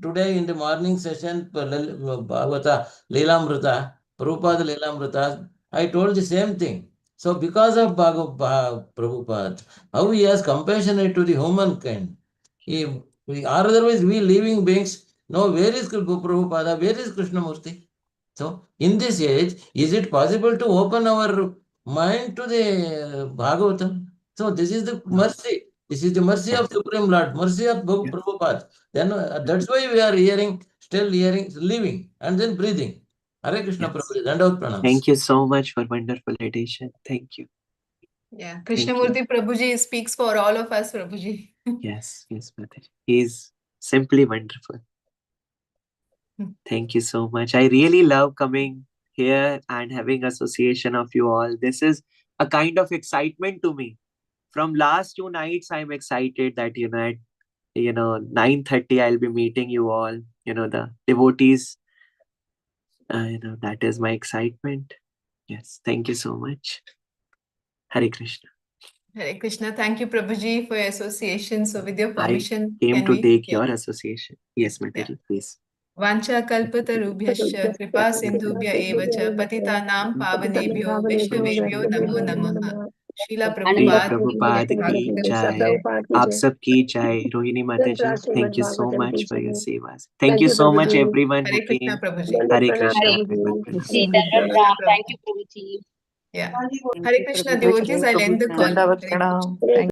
S11: Today in the morning session, Bhagavata, Leelamrita, Prabhupada Leelamrita, I told the same thing. So because of Prabhupada, how he has compassionate to the humankind. Or otherwise we living beings, no, where is Prabhupada, where is Krishnamurti? So in this age, is it possible to open our mind to the Bhagavatam? So this is the mercy. This is the mercy of Supreme Lord, mercy of Prabhupada. Then that's why we are still hearing, living, and then breathing. Hare Krishna,
S2: Yes.
S11: Prabhupada. Dandavat pranams.
S2: Thank you so much for wonderful addition. Thank you.
S1: Yeah,
S2: Thank you.
S1: Krishnamurti Prabhuji speaks for all of us, Prabhuji.
S2: Yes, Mataji. He's simply wonderful. Thank you so much. I really love coming here and having association of you all. This is a kind of excitement to me. From last 2 nights, I'm excited that, at 9:30, I'll be meeting you all, the devotees. That is my excitement. Yes, thank you so much. Hare Krishna.
S1: Hare Krishna. Thank you, Prabhuji, for your association. So with your permission,
S2: I came
S1: can
S2: to
S1: we?
S2: take your association. Yes, Mataji, please.
S1: Vancha kalpatarubhyascha kripa sindhubhya eva cha patitanam pavanebhyo vaishnavebhyo namo namaha. Srila
S2: Prabhupada
S1: Prabhupada
S2: ki jai. आप सबकी जय. Rohini Mataji, thank you so much for your sevas. Thank you so much everyone who
S1: Hare Krishna,
S2: came.
S1: Prabhuji.
S2: Hare Krishna.
S1: Yeah. Hare Krishna, devotees. I'll end the call.
S9: Dandavat
S1: Hare
S9: pranam.
S1: Krishna.